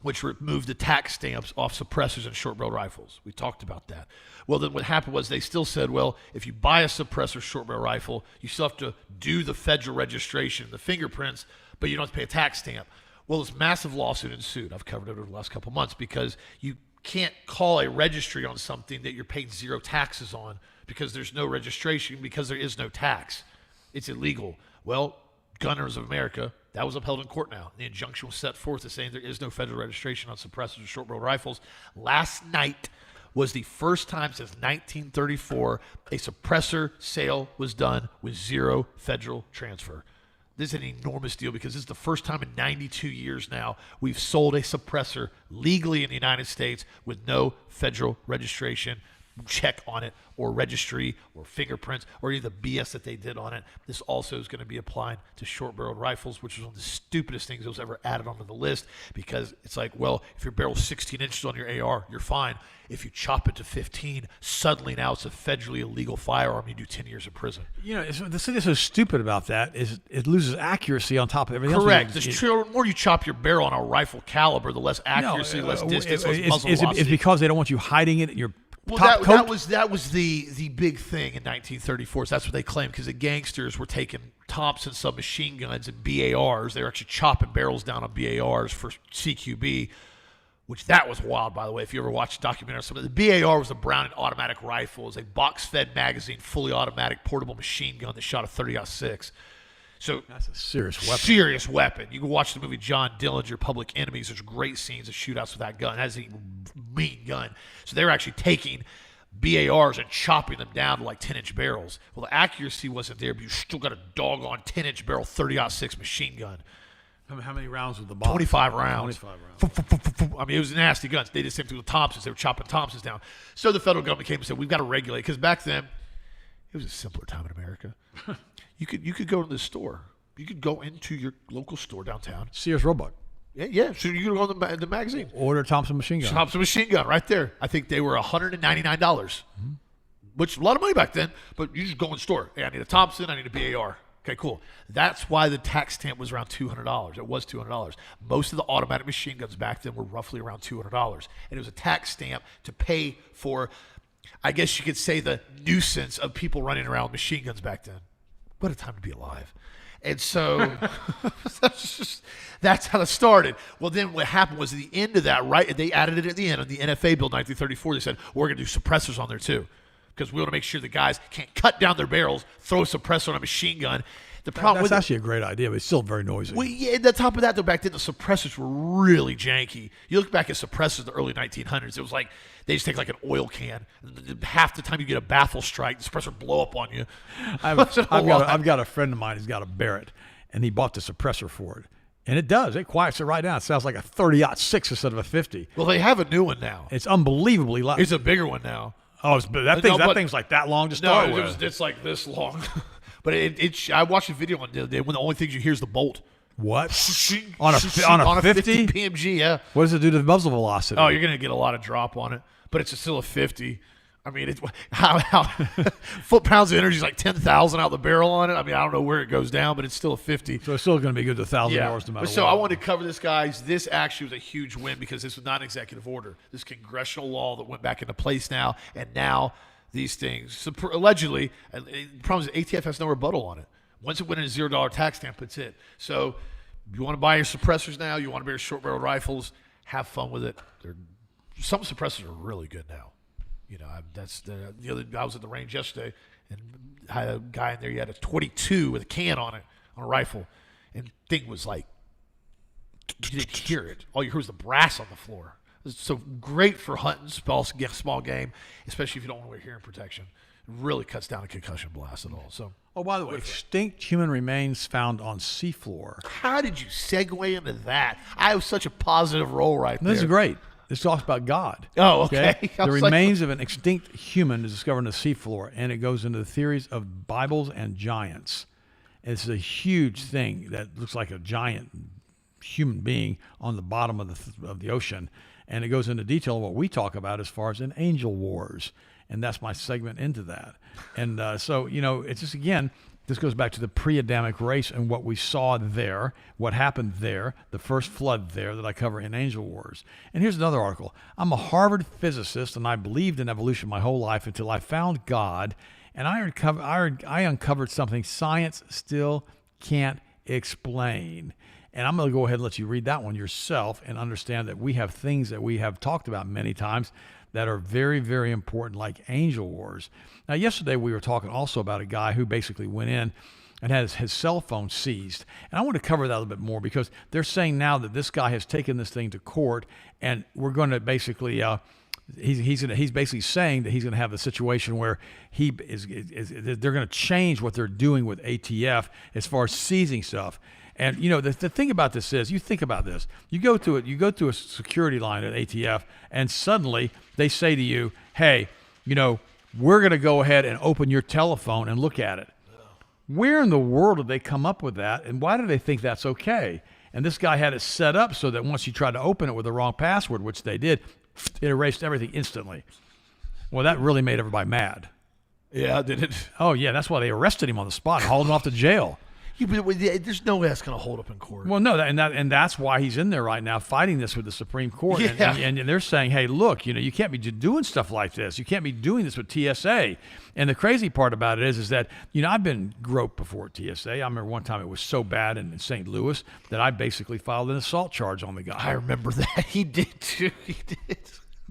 which removed the tax stamps off suppressors and short-barreled rifles. We talked about that. Well, then what happened was they still said, well, if you buy a suppressor short-barrel rifle, you still have to do the federal registration, the fingerprints, but you don't have to pay a tax stamp. Well, this massive lawsuit ensued. I've covered it over the last couple months because you can't call a registry on something that you're paying zero taxes on because there's no registration because there is no tax. It's illegal. Well, Gun Owners of America, that was upheld in court now. The injunction was set forth as saying there is no federal registration on suppressors and short-barreled rifles. Last night was the first time since 1934 a suppressor sale was done with zero federal transfer. This is an enormous deal because this is the first time in 92 years now we've sold a suppressor legally in the United States with no federal registration check on it or registry or fingerprints or any of the BS that they did on it. This also is going to be applied to short-barreled rifles, which was one of the stupidest things that was ever added onto the list because it's like, well, if your barrel's 16 inches on your AR, you're fine. If you chop it to 15, suddenly now it's a federally illegal firearm. You do 10 years in prison. The thing that's so stupid about that is it loses accuracy on top of everything else. Correct. The more you chop your barrel on a rifle caliber, the less accuracy, less distance, less muzzle velocity. It's because they don't want you hiding it in your Well, top coat? that was the big thing in 1934. So that's what they claimed because the gangsters were taking Thompson submachine guns and BARs. They were actually chopping barrels down on BARs for CQB, which that was wild, by the way. If you ever watched a documentary on something, the BAR was a Browning automatic rifle. It was a box-fed magazine, fully automatic portable machine gun that shot a 30-06. So that's a serious weapon. Serious weapon. You can watch the movie John Dillinger, Public Enemies. There's great scenes of shootouts with that gun. That's a mean gun. So they were actually taking BARs and chopping them down to like 10-inch barrels. Well, the accuracy wasn't there, but you still got a doggone 10-inch barrel 30-06 machine gun. How many rounds with the box? 25 rounds. 25 rounds. I mean, it was nasty guns. They did the same thing with Thompsons. They were chopping Thompsons down. So the federal government came and said, we've got to regulate. Because back then, it was a simpler time in America. You could go to the store. You could go into your local store downtown. Sears Roebuck. Yeah. So you could go to the magazine. Order Thompson machine gun. Thompson machine gun right there. I think they were $199, which is a lot of money back then. But you just go in the store. Hey, I need a Thompson. I need a BAR. Okay, cool. That's why the tax stamp was around $200. It was $200. Most of the automatic machine guns back then were roughly around $200. And it was a tax stamp to pay for, I guess you could say, the nuisance of people running around with machine guns back then. What a time to be alive. And so that's how it started. Well, then what happened was at the end of that, right, they added it at the end of the NFA Bill 1934. They said, we're going to do suppressors on there too because we want to make sure the guys can't cut down their barrels, throw a suppressor on a machine gun. The problem that's actually a great idea, but it's still very noisy. Well, yeah, on top of that, though, back then the suppressors were really janky. You look back at suppressors in the early 1900s, it was like they just take like an oil can. Half the time you get a baffle strike, the suppressor blow up on you. I've got a friend of mine who's got a Barrett, and he bought the suppressor for it. And it does. It quiets it right down. It sounds like a 30-06 instead of a 50. Well, they have a new one now. It's unbelievably loud. It's a bigger one now. Oh, that thing's like that long to start with. It's like this long. But I watched a video on the other day when the only thing you hear is the bolt. What? on a 50 PMG, yeah. What does it do to the muzzle velocity? Oh, you're going to get a lot of drop on it, but it's still a 50. I mean, it's how foot-pounds of energy is like 10,000 out the barrel on it. I mean, I don't know where it goes down, but it's still a 50. So it's still going to be good to 1,000 yards no matter what. So I wanted to cover this, guys. This actually was a huge win because this was not an executive order. This congressional law that went back into place now, and now these things, allegedly, the problem is ATF has no rebuttal on it. Once it went in a $0 tax stamp, that's it. So You want to buy your suppressors now? You want to buy your short-barreled rifles? Have fun with it. Some suppressors are really good now. That's the other. I was at the range yesterday, and I had a guy in there. He had a 22 with a can on it on a rifle, and thing was like, you didn't hear it. All you heard was the brass on the floor. So great for hunting small game, especially if you don't want to wear hearing protection. It really cuts down a concussion blast at all. So. Oh, by the way, extinct human remains found on seafloor. How did you segue into that? I have such a positive role right there. This is great. This talks about God. Oh, okay. The remains of an extinct human is discovered on the seafloor, and it goes into the theories of Bibles and giants. And it's a huge thing that looks like a giant human being on the bottom of the ocean, and it goes into detail of what we talk about as far as in angel wars. And that's my segment into that. And so, it's just, again, this goes back to the pre-Adamic race and what we saw there, what happened there, the first flood there that I cover in Angel Wars. And here's another article. I'm a Harvard physicist, and I believed in evolution my whole life until I found God, and I uncovered something science still can't explain. And I'm going to go ahead and let you read that one yourself and understand that we have things that we have talked about many times that are very, very important, like Angel Wars. Now, yesterday we were talking also about a guy who basically went in and had his cell phone seized. And I want to cover that a little bit more because they're saying now that this guy has taken this thing to court, and we're going to basically he's basically saying that he's going to have a situation where they're going to change what they're doing with ATF as far as seizing stuff. And the thing about this is, you think about this. You go to a security line at ATF, and suddenly they say to you, "Hey, we're going to go ahead and open your telephone and look at it." Where in the world did they come up with that, and why do they think that's okay? And this guy had it set up so that once you tried to open it with the wrong password, which they did, it erased everything instantly. Well, that really made everybody mad. Yeah, did it? Oh yeah, that's why they arrested him on the spot and hauled him off to jail. Yeah, but there's no way that's going to hold up in court. Well, no, and that's why he's in there right now fighting this with the Supreme Court. Yeah. And they're saying, hey, look, you can't be doing stuff like this. You can't be doing this with TSA. And the crazy part about it is that, I've been groped before at TSA. I remember one time it was so bad in St. Louis that I basically filed an assault charge on the guy. I remember that. He did, too. He did.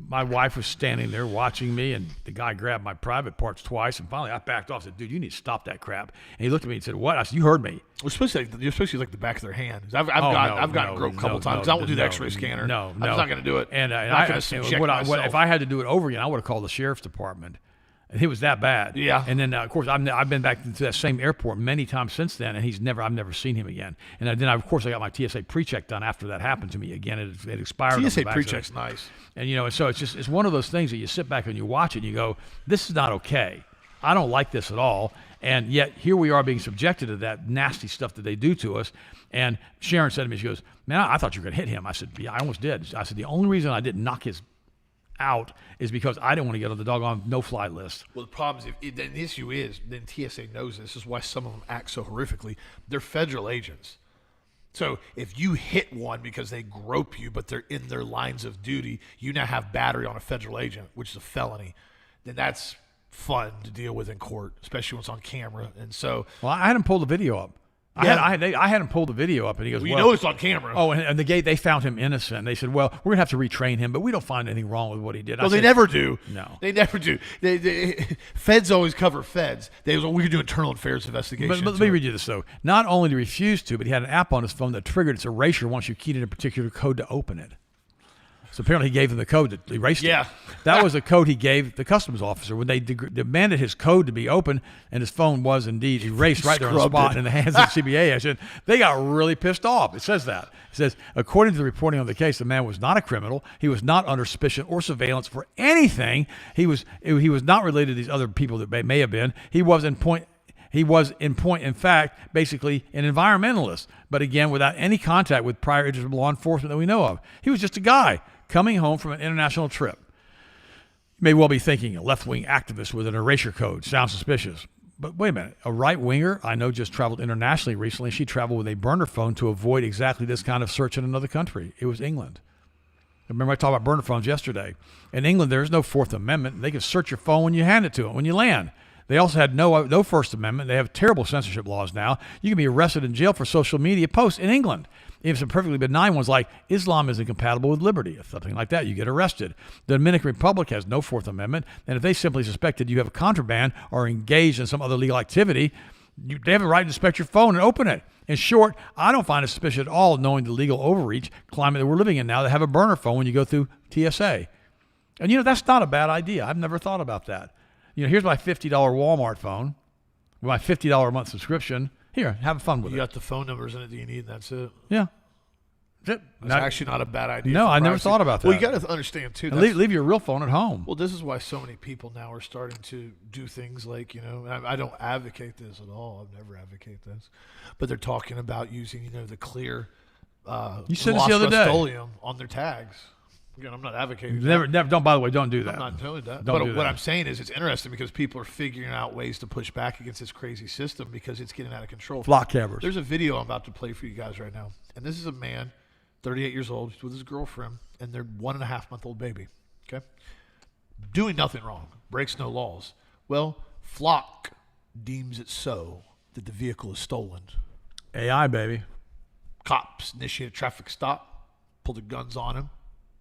My wife was standing there watching me, and the guy grabbed my private parts twice, and finally I backed off and said, "Dude, you need to stop that crap." And he looked at me and said, "What?" I said, "You heard me." You're supposed to like the back of their hand. I've gotten groped a couple times. I won't do the X-ray scanner. No. I'm just not going to do it. And if I had to do it over again, I would have called the sheriff's department. And it was that bad. Yeah. And then, of course, I've been back to that same airport many times since then, and I've never seen him again. And then, of course, I got my TSA pre-check done after that happened to me again. It expired. TSA pre-check's nice. And, so it's one of those things that you sit back and you watch it and you go, this is not okay. I don't like this at all. And yet here we are being subjected to that nasty stuff that they do to us. And Sharon said to me, she goes, "Man, I thought you were going to hit him." I said, "Yeah, I almost did." I said, "The only reason I didn't knock his out is because I didn't want to get on the doggone no-fly list." Well, the problem is, the issue is, then TSA knows this is why some of them act so horrifically. They're federal agents. So if you hit one because they grope you, but they're in their lines of duty, you now have battery on a federal agent, which is a felony. Then that's fun to deal with in court, especially when it's on camera. And so, well, I had him pull the video up. Yeah. I had him pull the video up, and he goes, "Well, you know it's on camera." Oh, and they found him innocent. They said, "Well, we're gonna have to retrain him, but we don't find anything wrong with what he did." Well, they never do. No, they never do. Feds always cover feds. We could do internal affairs investigation. But let me read you this though. Not only did he refuse to, but he had an app on his phone that triggered its erasure once you keyed in a particular code to open it. So apparently he gave them the code to erase it. Yeah. That was the code he gave the customs officer when they demanded his code to be open, and his phone was indeed erased right there on the spot in the hands of the CBA agent. They got really pissed off. It says that. It says, according to the reporting on the case, the man was not a criminal. He was not under suspicion or surveillance for anything. He was not related to these other people that may have been. He was in point, in fact, basically an environmentalist, but again, without any contact with prior interest of law enforcement that we know of. He was just a guy coming home from an international trip. You may well be thinking, a left-wing activist with an erasure code. Sounds suspicious. But wait a minute. A right-winger I know just traveled internationally recently. She traveled with a burner phone to avoid exactly this kind of search in another country. It was England. Remember I talked about burner phones yesterday. In England, there is no Fourth Amendment. They can search your phone when you hand it to them, when you land. They also had no First Amendment. They have terrible censorship laws now. You can be arrested in jail for social media posts in England. Even some perfectly benign ones like Islam is incompatible with liberty, or something like that, you get arrested. The Dominican Republic has no Fourth Amendment, and if they simply suspected you have a contraband or engaged in some other legal activity, they have the right to inspect your phone and open it. In short, I don't find it suspicious at all knowing the legal overreach climate that we're living in now to have a burner phone when you go through TSA. And, that's not a bad idea. I've never thought about that. Here's my $50 Walmart phone with my $50 a month subscription. Here, have fun with it. You got the phone numbers in it that you need, and that's it. Yeah. That's actually not a bad idea. No, I never thought about that. Well, you got to understand, too. Leave your real phone at home. Well, this is why so many people now are starting to do things like, I don't advocate this at all. I've never advocated this. But they're talking about using, the clear you said this the other day. Rust-Oleum on their tags. Again, I'm not advocating never, don't, by the way, don't do that. I'm not doing that. Don't But do what that. I'm saying is it's interesting because people are figuring out ways to push back against this crazy system because it's getting out of control. Flock cameras. There's a video I'm about to play for you guys right now. And this is a man, 38 years old, he's with his girlfriend and their 1.5-month-old baby. Okay? Doing nothing wrong. Breaks no laws. Well, Flock deems it so that the vehicle is stolen. AI, baby. Cops initiate a traffic stop, pull the guns on him,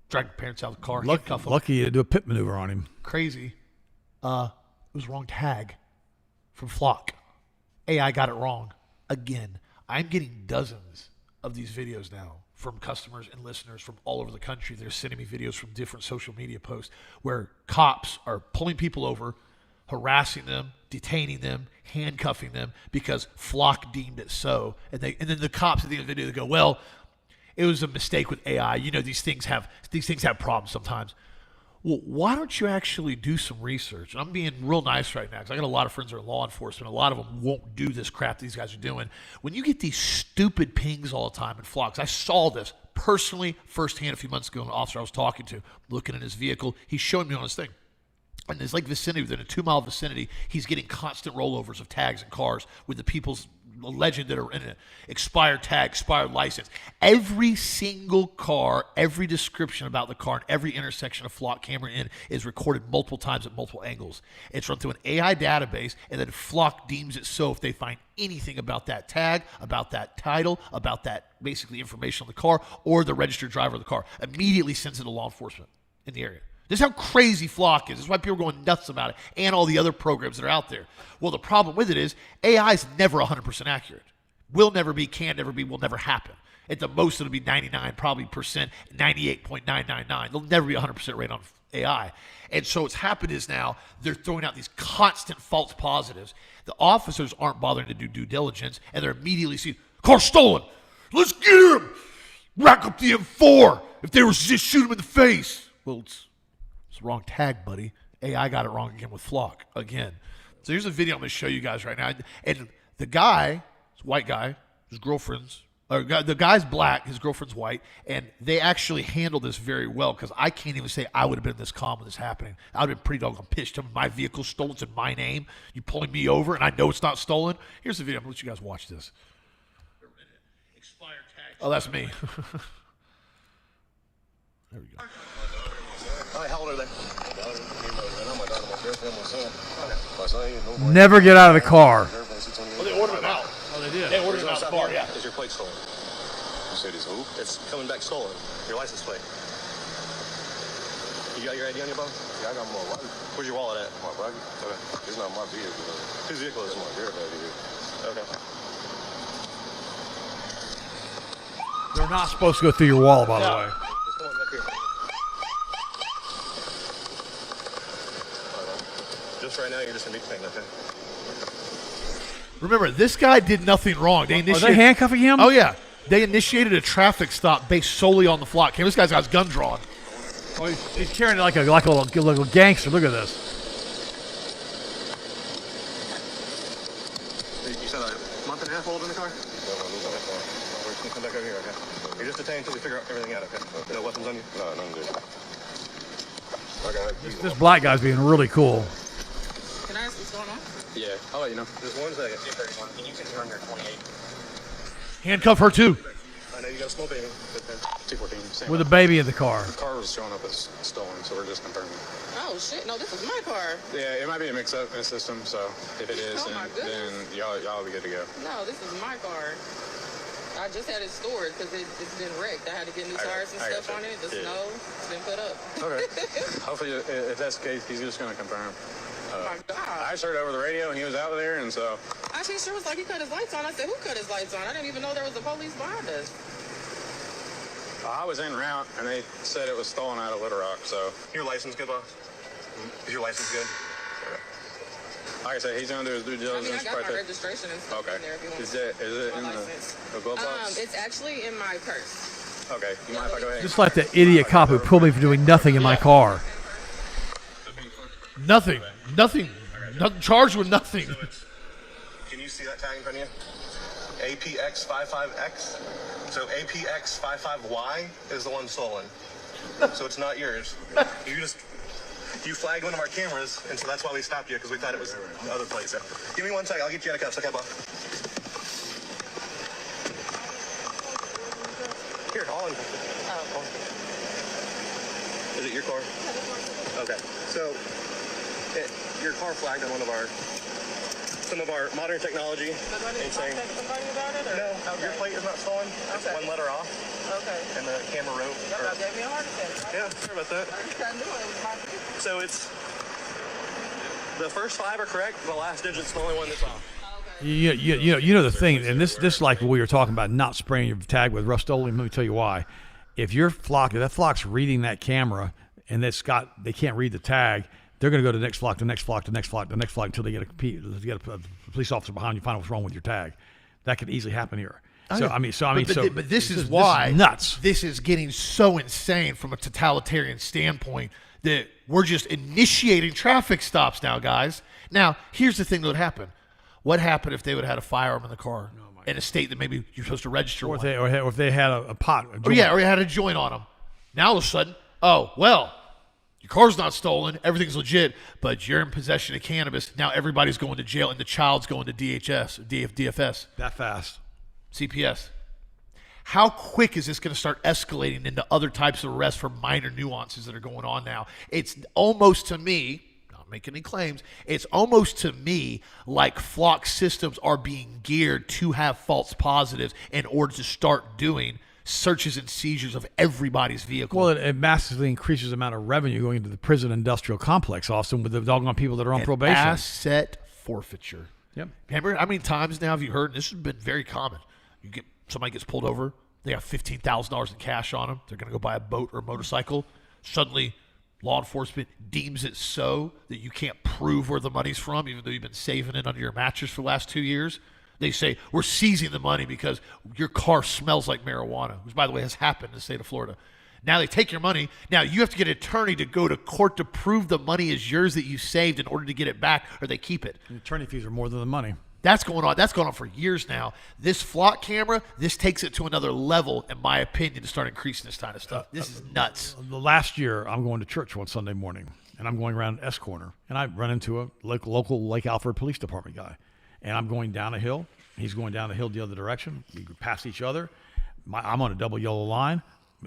drag the parents out of the car, handcuff him. Lucky to do a pit maneuver on him. Crazy. It was wrong tag from Flock. AI got it wrong. Again, I'm getting dozens of these videos now from customers and listeners from all over the country. They're sending me videos from different social media posts where cops are pulling people over, harassing them, detaining them, handcuffing them because Flock deemed it so. And then the cops at the end of the video, they go, well, it was a mistake with AI. These things have problems sometimes. Well, why don't you actually do some research? And I'm being real nice right now because I got a lot of friends that are in law enforcement. A lot of them won't do this crap these guys are doing. When you get these stupid pings all the time in Flocks, I saw this personally firsthand a few months ago. An officer I was talking to, looking at his vehicle, he's showing me on his thing. And there's vicinity, within a 2-mile vicinity, he's getting constant rollovers of tags and cars with the people's alleged that are in it. Expired tag, expired license. Every single car, every description about the car, and every intersection a Flock camera in is recorded multiple times at multiple angles. It's run through an AI database, and then Flock deems it so if they find anything about that tag, about that title, about that basically information on the car, or the registered driver of the car. Immediately sends it to law enforcement in the area. This is how crazy Flock is. This is why people are going nuts about it and all the other programs that are out there. Well, the problem with it is AI is never 100% accurate. Will never be, can never be, will never happen. At the most, it'll be 99, probably percent, 98.999. There'll never be 100% rate on AI. And so what's happened is now they're throwing out these constant false positives. The officers aren't bothering to do due diligence, and they're immediately seeing, car stolen. Let's get him. Rack up the M4. If they resist, shoot him in the face. Well, it's the wrong tag, buddy. AI got it wrong again with Flock. Again. So here's a video I'm going to show you guys right now. And the guy, this white guy, his girlfriend's, the guy's black, his girlfriend's white, and they actually handled this very well because I can't even say I would have been this calm when this happening. I would have been pretty doggone pissed. Tell me my vehicle's stolen. It's in my name. You pulling me over, and I know it's not stolen. Here's the video. I'm going to let you guys watch this. Expired tags. Oh, that's me. There we go. Hi, how old are they? Never get out of the car. Well, they ordered him out. Oh, they did. They ordered him out of the car, yeah. Is your plate stolen? You said it's who? It's coming back stolen. Your license plate. You got your ID on your phone? Yeah, I got my wallet. Where's your wallet at? My pocket. Okay. It's not my vehicle. Whose vehicle is It's it? my girlfriend's vehicle. Okay. They're not supposed to go through your wall, by the way. Just come on back here. Just right now, you're just going to be paying, okay? Remember, this guy did nothing wrong. Are they handcuffing him? Oh, yeah. They initiated a traffic stop based solely on the Flock camera. This guy's got his gun drawn. Oh, he's carrying it like a little gangster. Look at this. You said a month and a half old in the car? We're just going to come back over here, okay? You're just detained until we figure everything out, okay? No weapons on you? No, none of this. I got This black guy's being really cool. Can I ask what's going on? Yeah, I'll let you know. Just one second. Can you confirm your 28? Handcuff her, too. I know you You got a small baby. 214. Same With a baby in the car. The car was showing up as stolen, so we're just confirming. Oh shit! No, this is my car. Yeah, it might be a mix-up in the system, so if it is, Oh, my then y'all will be good to go. No, this is my car. I just had it stored because it's been wrecked. I had to get new tires and I stuff gotcha. on it. The Yeah. snow, it's been put up. Okay. Hopefully, if that's the case, he's just going to confirm. Oh my I god! just heard over the radio, and he was out there, and so Actually, sure was like he cut his lights on. I said, who cut his lights on? I didn't even know there was a police behind us. I was en route, and they said it was stolen out of Little Rock. So, Your license good, boss? Is your license good? like I said, he's going to do his due I mean, diligence I got right my there. registration and stuff Okay. in there if you want Is to it my in license. the glove box? It's actually in my purse. Okay. You mind if I go ahead? Just like the idiot cop who pulled me for doing nothing in my car. Nothing. Charged with nothing. Can you see that tag in front of you? APX55X. So APX55Y is the one stolen. So it's not yours. You flagged one of our cameras, and so that's why we stopped you, because we thought it was the other place. So give me 1 second. I'll get you in a cuffs. Okay, boss. Here, all in. Is it your car? Okay. So your car flagged on some of our modern technology. And saying, somebody about it? Or? no, your plate is not stolen. It's Okay. one letter off, Okay. and the camera wrote. That gave me a heart attack. Yeah, sorry about that. I knew it was my vehicle. So it's the first 5 are correct. The last digit's the only one that's off. You know the thing, and this like what we were talking about, not spraying your tag with Rust-Oleum. Let me tell you why. If that flock's reading that camera and they can't read the tag, they're going to go to the next flock, the next flock, the next flock, the next flock until they get a police officer behind you, find out what's wrong with your tag. That could easily happen here. But this is why this is nuts. This is getting so insane from a totalitarian standpoint that we're just initiating traffic stops now, guys. Now, here's the thing that would happen. What happened if they would have had a firearm in the car in a state that maybe you're supposed to register Or one? if they had a pot. A Or joint. yeah, or you had a joint on them. Now all of a sudden, oh, well, your car's not stolen, everything's legit, but you're in possession of cannabis. Now everybody's going to jail, and the child's going to DFS, That fast. CPS. How quick is this going to start escalating into other types of arrests for minor nuances that are going on now? It's almost to me, not making any claims, it's almost to me like flock systems are being geared to have false positives in order to start doing searches and seizures of everybody's vehicle. Well, it massively increases the amount of revenue going into the prison industrial complex, Austin, with the doggone people that are on probation. Asset forfeiture. Yep. Remember how many times now have you heard, and this has been very common, somebody gets pulled over, they have $15,000 in cash on them, they're going to go buy a boat or a motorcycle, suddenly law enforcement deems it so that you can't prove where the money's from, even though you've been saving it under your mattress for the last 2 years. They say, we're seizing the money because your car smells like marijuana, which, by the way, has happened in the state of Florida. Now they take your money. Now you have to get an attorney to go to court to prove the money is yours that you saved in order to get it back, or they keep it. And attorney fees are more than the money. That's going on. That's going on for years now. This flock camera, this takes it to another level, in my opinion, to start increasing this kind of stuff. This is nuts. The last year, I'm going to church one Sunday morning, and I'm going around S Corner, and I run into a local Lake Alfred Police Department guy, and I'm going down a hill. He's going down the hill the other direction. We pass each other. I'm on a double yellow line.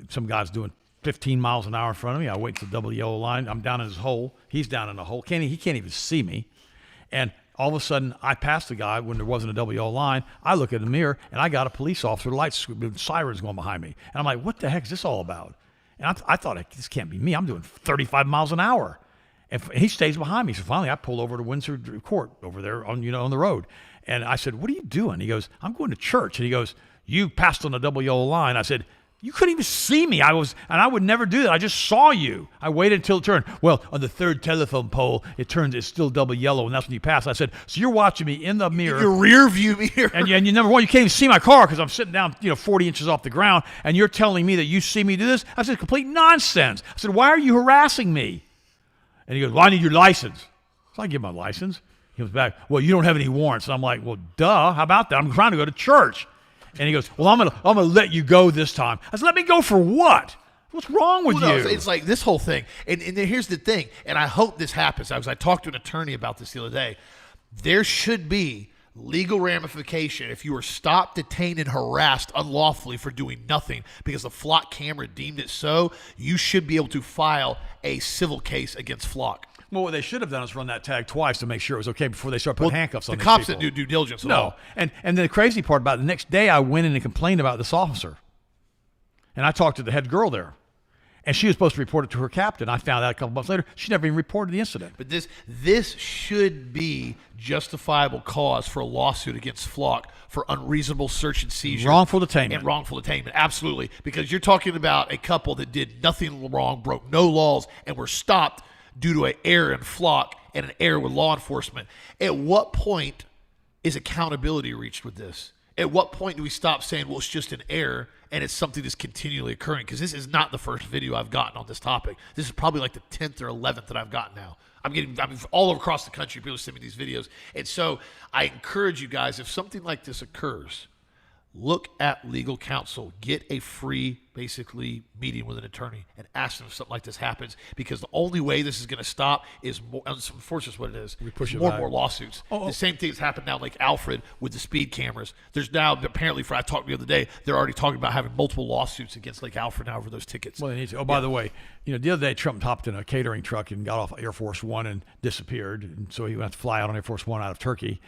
Some guy's doing 15 miles an hour in front of me. I wait for the double yellow line. I'm down in his hole. He's down in the hole. He can't even see me. And all of a sudden, I pass the guy when there wasn't a double yellow line. I look in the mirror, and I got a police officer, sirens going behind me. And I'm like, what the heck is this all about? And I thought, this can't be me. I'm doing 35 miles an hour. And he stays behind me. So finally, I pulled over to Windsor Court over there on the road. And I said, what are you doing? He goes, I'm going to church. And he goes, you passed on the double yellow line. I said, you couldn't even see me. I would never do that. I just saw you. I waited until it turned. Well, on the third telephone pole, it's still double yellow, and that's when you pass. I said, so you're watching me in the mirror. Your rear view mirror. And you number one, you can't even see my car because I'm sitting down 40 inches off the ground, and you're telling me that you see me do this? I said, complete nonsense. I said, why are you harassing me? And he goes, well, I need your license. So I give him my license. He comes back, well, you don't have any warrants. And I'm like, well, duh, how about that? I'm trying to go to church. And he goes, well, I'm gonna let you go this time. I said, let me go for what? What's wrong with you? It's like this whole thing. And here's the thing, and I hope this happens. I talked to an attorney about this the other day. There should be legal ramification if you were stopped, detained, and harassed unlawfully for doing nothing because the flock camera deemed it so. You should be able to file a civil case against flock. Well, what they should have done is run that tag twice to make sure it was okay before they start putting handcuffs on the these cops people. didn't do due diligence at No. all. And the crazy part about it, the next day I went in and complained about this officer. And I talked to the head girl there. And she was supposed to report it to her captain. I found out a couple months later, she never even reported the incident. But this should be justifiable cause for a lawsuit against Flock for unreasonable search and seizure. Wrongful detainment. And wrongful detainment, absolutely. Because you're talking about a couple that did nothing wrong, broke no laws, and were stopped due to an error in Flock and an error with law enforcement. At what point is accountability reached with this? At what point do we stop saying, well, it's just an error and it's something that's continually occurring? Because this is not the first video I've gotten on this topic. This is probably like the 10th or 11th that I've gotten now. I'm all across the country, people send me these videos. And so I encourage you guys, if something like this occurs, look at legal counsel. Get a free, basically, meeting with an attorney and ask them if something like this happens, because the only way this is going to stop is more, unfortunately, what it is, more and more lawsuits. The same thing has happened now, like Alfred, with the speed cameras. There's now, apparently, I talked the other day, they're already talking about having multiple lawsuits against Lake Alfred now over those tickets. Well, they need to. Oh, by the way, the other day Trump hopped in a catering truck and got off Air Force One and disappeared. And so he went to fly out on Air Force One out of Turkey.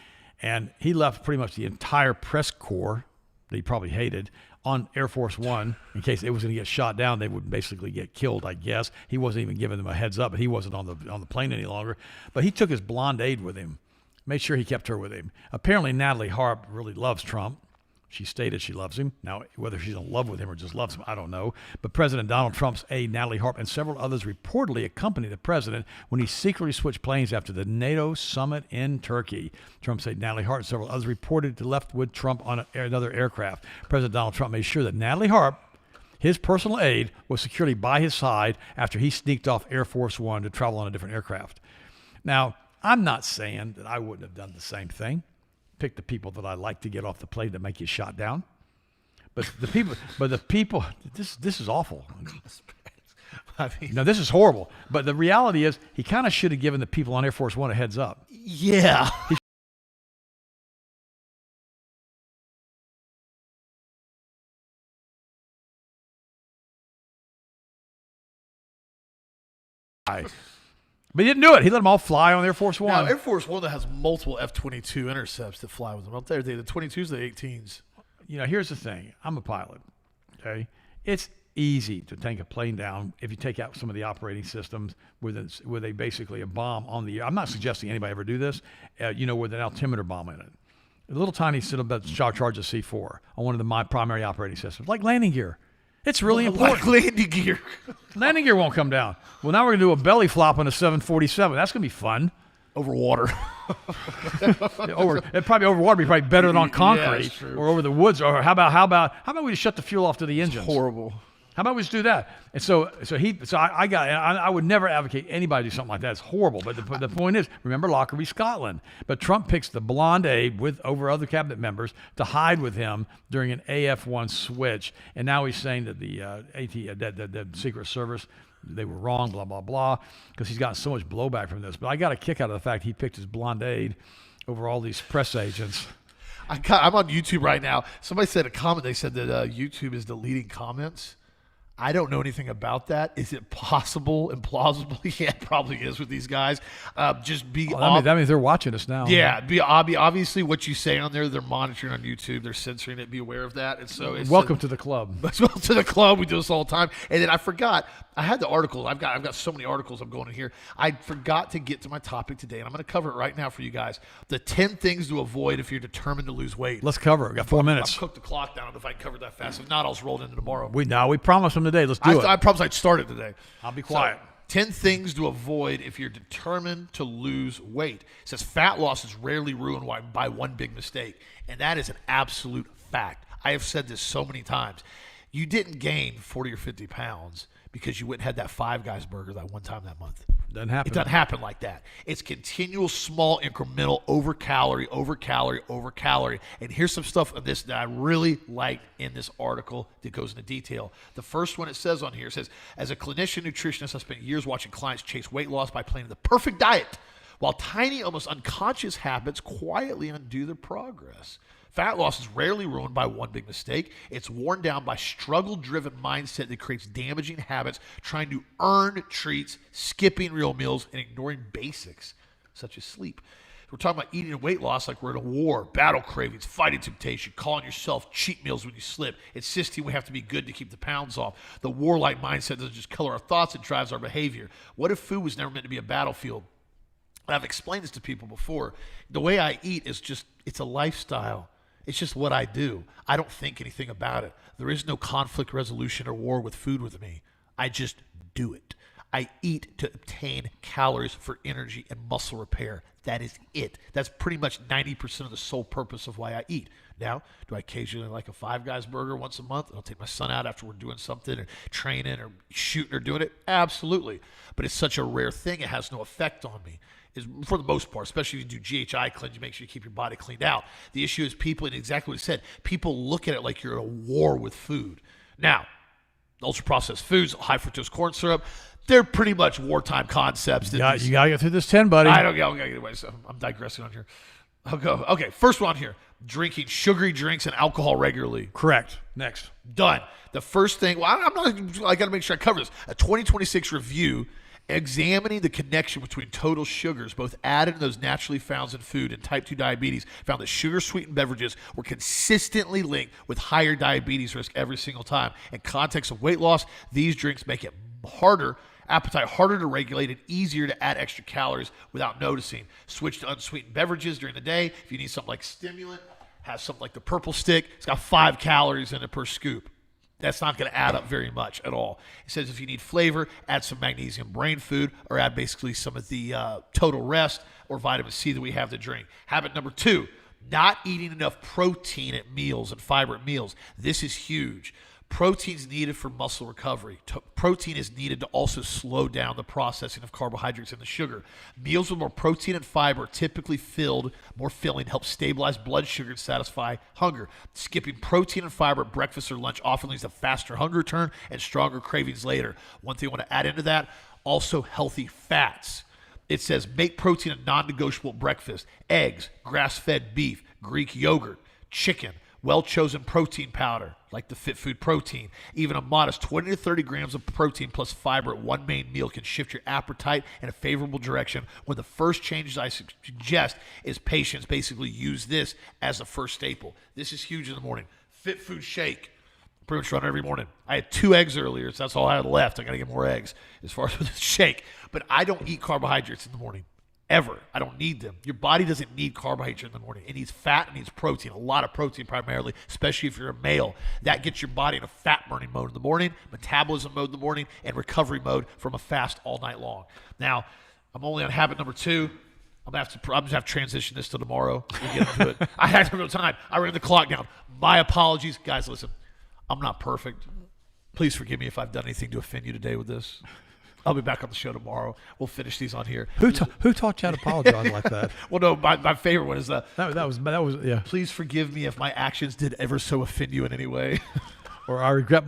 And he left pretty much the entire press corps that he probably hated on Air Force One in case it was going to get shot down. They would basically get killed, I guess. He wasn't even giving them a heads up, but he wasn't on the plane any longer. But he took his blonde aide with him, made sure he kept her with him. Apparently, Natalie Harp really loves Trump. She stated she loves him. Now, whether she's in love with him or just loves him, I don't know. But President Donald Trump's aide, Natalie Harp, and several others reportedly accompanied the president when he secretly switched planes after the NATO summit in Turkey. Trump's aide, Natalie Harp, and several others reported to left with Trump on another aircraft. President Donald Trump made sure that Natalie Harp, his personal aide, was securely by his side after he sneaked off Air Force One to travel on a different aircraft. Now, I'm not saying that I wouldn't have done the same thing. Pick the people that I like to get off the plane that make you shot down. But the people, this is awful. I mean, Now, this is horrible. But the reality is, he kind of should have given the people on Air Force One a heads up. yeah. But he didn't do it. He let them all fly on Air Force One. Now, Air Force One that has multiple F-22 intercepts that fly with them. Up there, the 22s, the 18s. Here's the thing. I'm a pilot, okay? It's easy to take a plane down if you take out some of the operating systems with basically a bomb on the air. I'm not suggesting anybody ever do this, with an altimeter bomb in it. A little tiny charge of C4 on one of my primary operating systems, like landing gear. It's really important. Like landing gear. Landing gear won't come down. Well, now we're going to do a belly flop on a 747. That's going to be fun. Over water. Probably over water would be probably better than on concrete or over the woods. Or how about we just shut the fuel off to the engines? Horrible. How about we just do that? And I would never advocate anybody do something like that. It's horrible. But the point is, remember Lockerbie, Scotland. But Trump picks the blonde aide over other cabinet members to hide with him during an AF-1 switch. And now he's saying that the Secret Service, they were wrong, blah, blah, blah, because he's gotten so much blowback from this. But I got a kick out of the fact he picked his blonde aide over all these press agents. I'm on YouTube right now. Somebody said a comment. They said that YouTube is deleting comments. I don't know anything about that. Is it possible and plausible? Yeah, it probably is with these guys. That means they're watching us now. Yeah, obviously what you say on there, they're monitoring on YouTube. They're censoring it. Be aware of that. And so welcome to the club. Welcome to the club. We do this all the time. And then I forgot. I had the article. I've got so many articles I'm going in here. I forgot to get to my topic today, and I'm going to cover it right now for you guys. The 10 things to avoid if you're determined to lose weight. Let's cover it. We got 4 minutes. I've cooked the clock down if I can cover that fast. If not, I'll just roll it into tomorrow. We promised them today. Let's do it. I promised I'd start it today. I'll be quiet. So, 10 things to avoid if you're determined to lose weight. It says fat loss is rarely ruined by one big mistake, and that is an absolute fact. I have said this so many times. You didn't gain 40 or 50 pounds because you went and had that Five Guys burger that one time that month. Doesn't happen. It doesn't happen like that. It's continual, small, incremental, over calorie. And here's some stuff of this that I really like in this article that goes into detail. The first one it says on here says, as a clinician nutritionist, I spent years watching clients chase weight loss by planning the perfect diet while tiny, almost unconscious habits quietly undo their progress. Fat loss is rarely ruined by one big mistake. It's worn down by struggle-driven mindset that creates damaging habits, trying to earn treats, skipping real meals, and ignoring basics, such as sleep. We're talking about eating and weight loss like we're in a war, battle cravings, fighting temptation, calling yourself cheat meals when you slip, insisting we have to be good to keep the pounds off. The warlike mindset doesn't just color our thoughts, it drives our behavior. What if food was never meant to be a battlefield? And I've explained this to people before. The way I eat is just, it's a lifestyle. It's just what I do. I don't think anything about it. There is no conflict resolution or war with food with me. I just do it. I eat to obtain calories for energy and muscle repair. That is it. That's pretty much 90% of the sole purpose of why I eat. Now, do I occasionally like a Five Guys burger once a month? I'll take my son out after we're doing something or training or shooting or doing it? Absolutely. But it's such a rare thing, it has no effect on me. Is for the most part, especially if you do GHI cleanse, you make sure you keep your body cleaned out. The issue is people, and exactly what he said, people look at it like you're at a war with food. Now, ultra-processed foods, high fructose corn syrup, they're pretty much wartime concepts. You got to get through this 10, buddy. I don't get anyway, so I'm digressing on here. I'll go. Okay, first one here. Drinking sugary drinks and alcohol regularly. Correct. Next. Done. The first thing, I got to make sure I cover this. A 2026 review examining the connection between total sugars, both added and those naturally found in food, and type 2 diabetes, found that sugar-sweetened beverages were consistently linked with higher diabetes risk every single time. In context of weight loss, these drinks make it appetite harder to regulate and easier to add extra calories without noticing. Switch to unsweetened beverages during the day. If you need something like stimulant, have something like the purple stick. It's got 5 calories in it per scoop. That's not going to add up very much at all. It says if you need flavor, add some magnesium brain food or add basically some of the Total Rest or vitamin C that we have to drink. Habit number 2, not eating enough protein at meals and fiber at meals. This is huge. Protein is needed for muscle recovery. Protein is needed to also slow down the processing of carbohydrates and the sugar. Meals with more protein and fiber, typically more filling, help stabilize blood sugar and satisfy hunger. Skipping protein and fiber at breakfast or lunch often leads to faster hunger return and stronger cravings later. One thing I want to add into that, also healthy fats. It says make protein a non-negotiable breakfast. Eggs, grass-fed beef, Greek yogurt, chicken, well-chosen protein powder, like the Fit Food protein. Even a modest 20 to 30 grams of protein plus fiber at one main meal can shift your appetite in a favorable direction. One of the first changes I suggest is patients basically use this as a first staple. This is huge in the morning. Fit Food shake. Pretty much run every morning. I had 2 eggs earlier, so that's all I had left. I got to get more eggs as far as with the shake. But I don't eat carbohydrates in the morning. Ever. I don't need them. Your body doesn't need carbohydrates in the morning. It needs fat, it needs protein, a lot of protein primarily, especially if you're a male. That gets your body in a fat burning mode in the morning, metabolism mode in the morning, and recovery mode from a fast all night long. Now, I'm only on habit number 2. I'm just have to transition this to tomorrow. We'll get into it. I had no time. I ran the clock down. My apologies. Guys, listen, I'm not perfect. Please forgive me if I've done anything to offend you today with this. I'll be back on the show tomorrow. We'll finish these on here. Who taught you how to apologize like that? Well, no, my favorite one is that was yeah. Please forgive me if my actions did ever so offend you in any way. Or I regret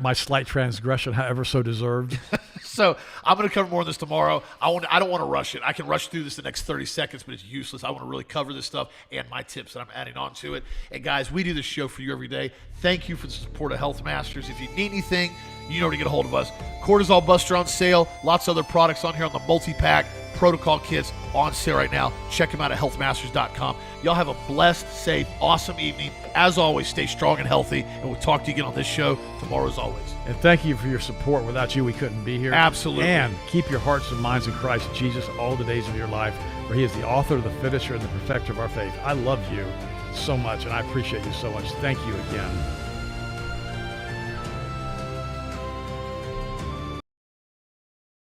my slight transgression, however so deserved. So I'm going to cover more of this tomorrow. I don't want to rush it. I can rush through this the next 30 seconds, but it's useless. I want to really cover this stuff and my tips that I'm adding on to it. And guys, we do this show for you every day. Thank you for the support of Health Masters. If you need anything, you know where to get a hold of us. Cortisol Buster on sale. Lots of other products on here on the multi-pack. Protocol kits on sale right now. Check them out at healthmasters.com. Y'all have a blessed, safe, awesome evening. As always, stay strong and healthy, and we'll talk to you again on this show tomorrow as always. And thank you for your support. Without you, we couldn't be here. Absolutely. And keep your hearts and minds in Christ Jesus all the days of your life, for he is the author, the finisher, and the perfecter of our faith. I love you so much, and I appreciate you so much. Thank you again.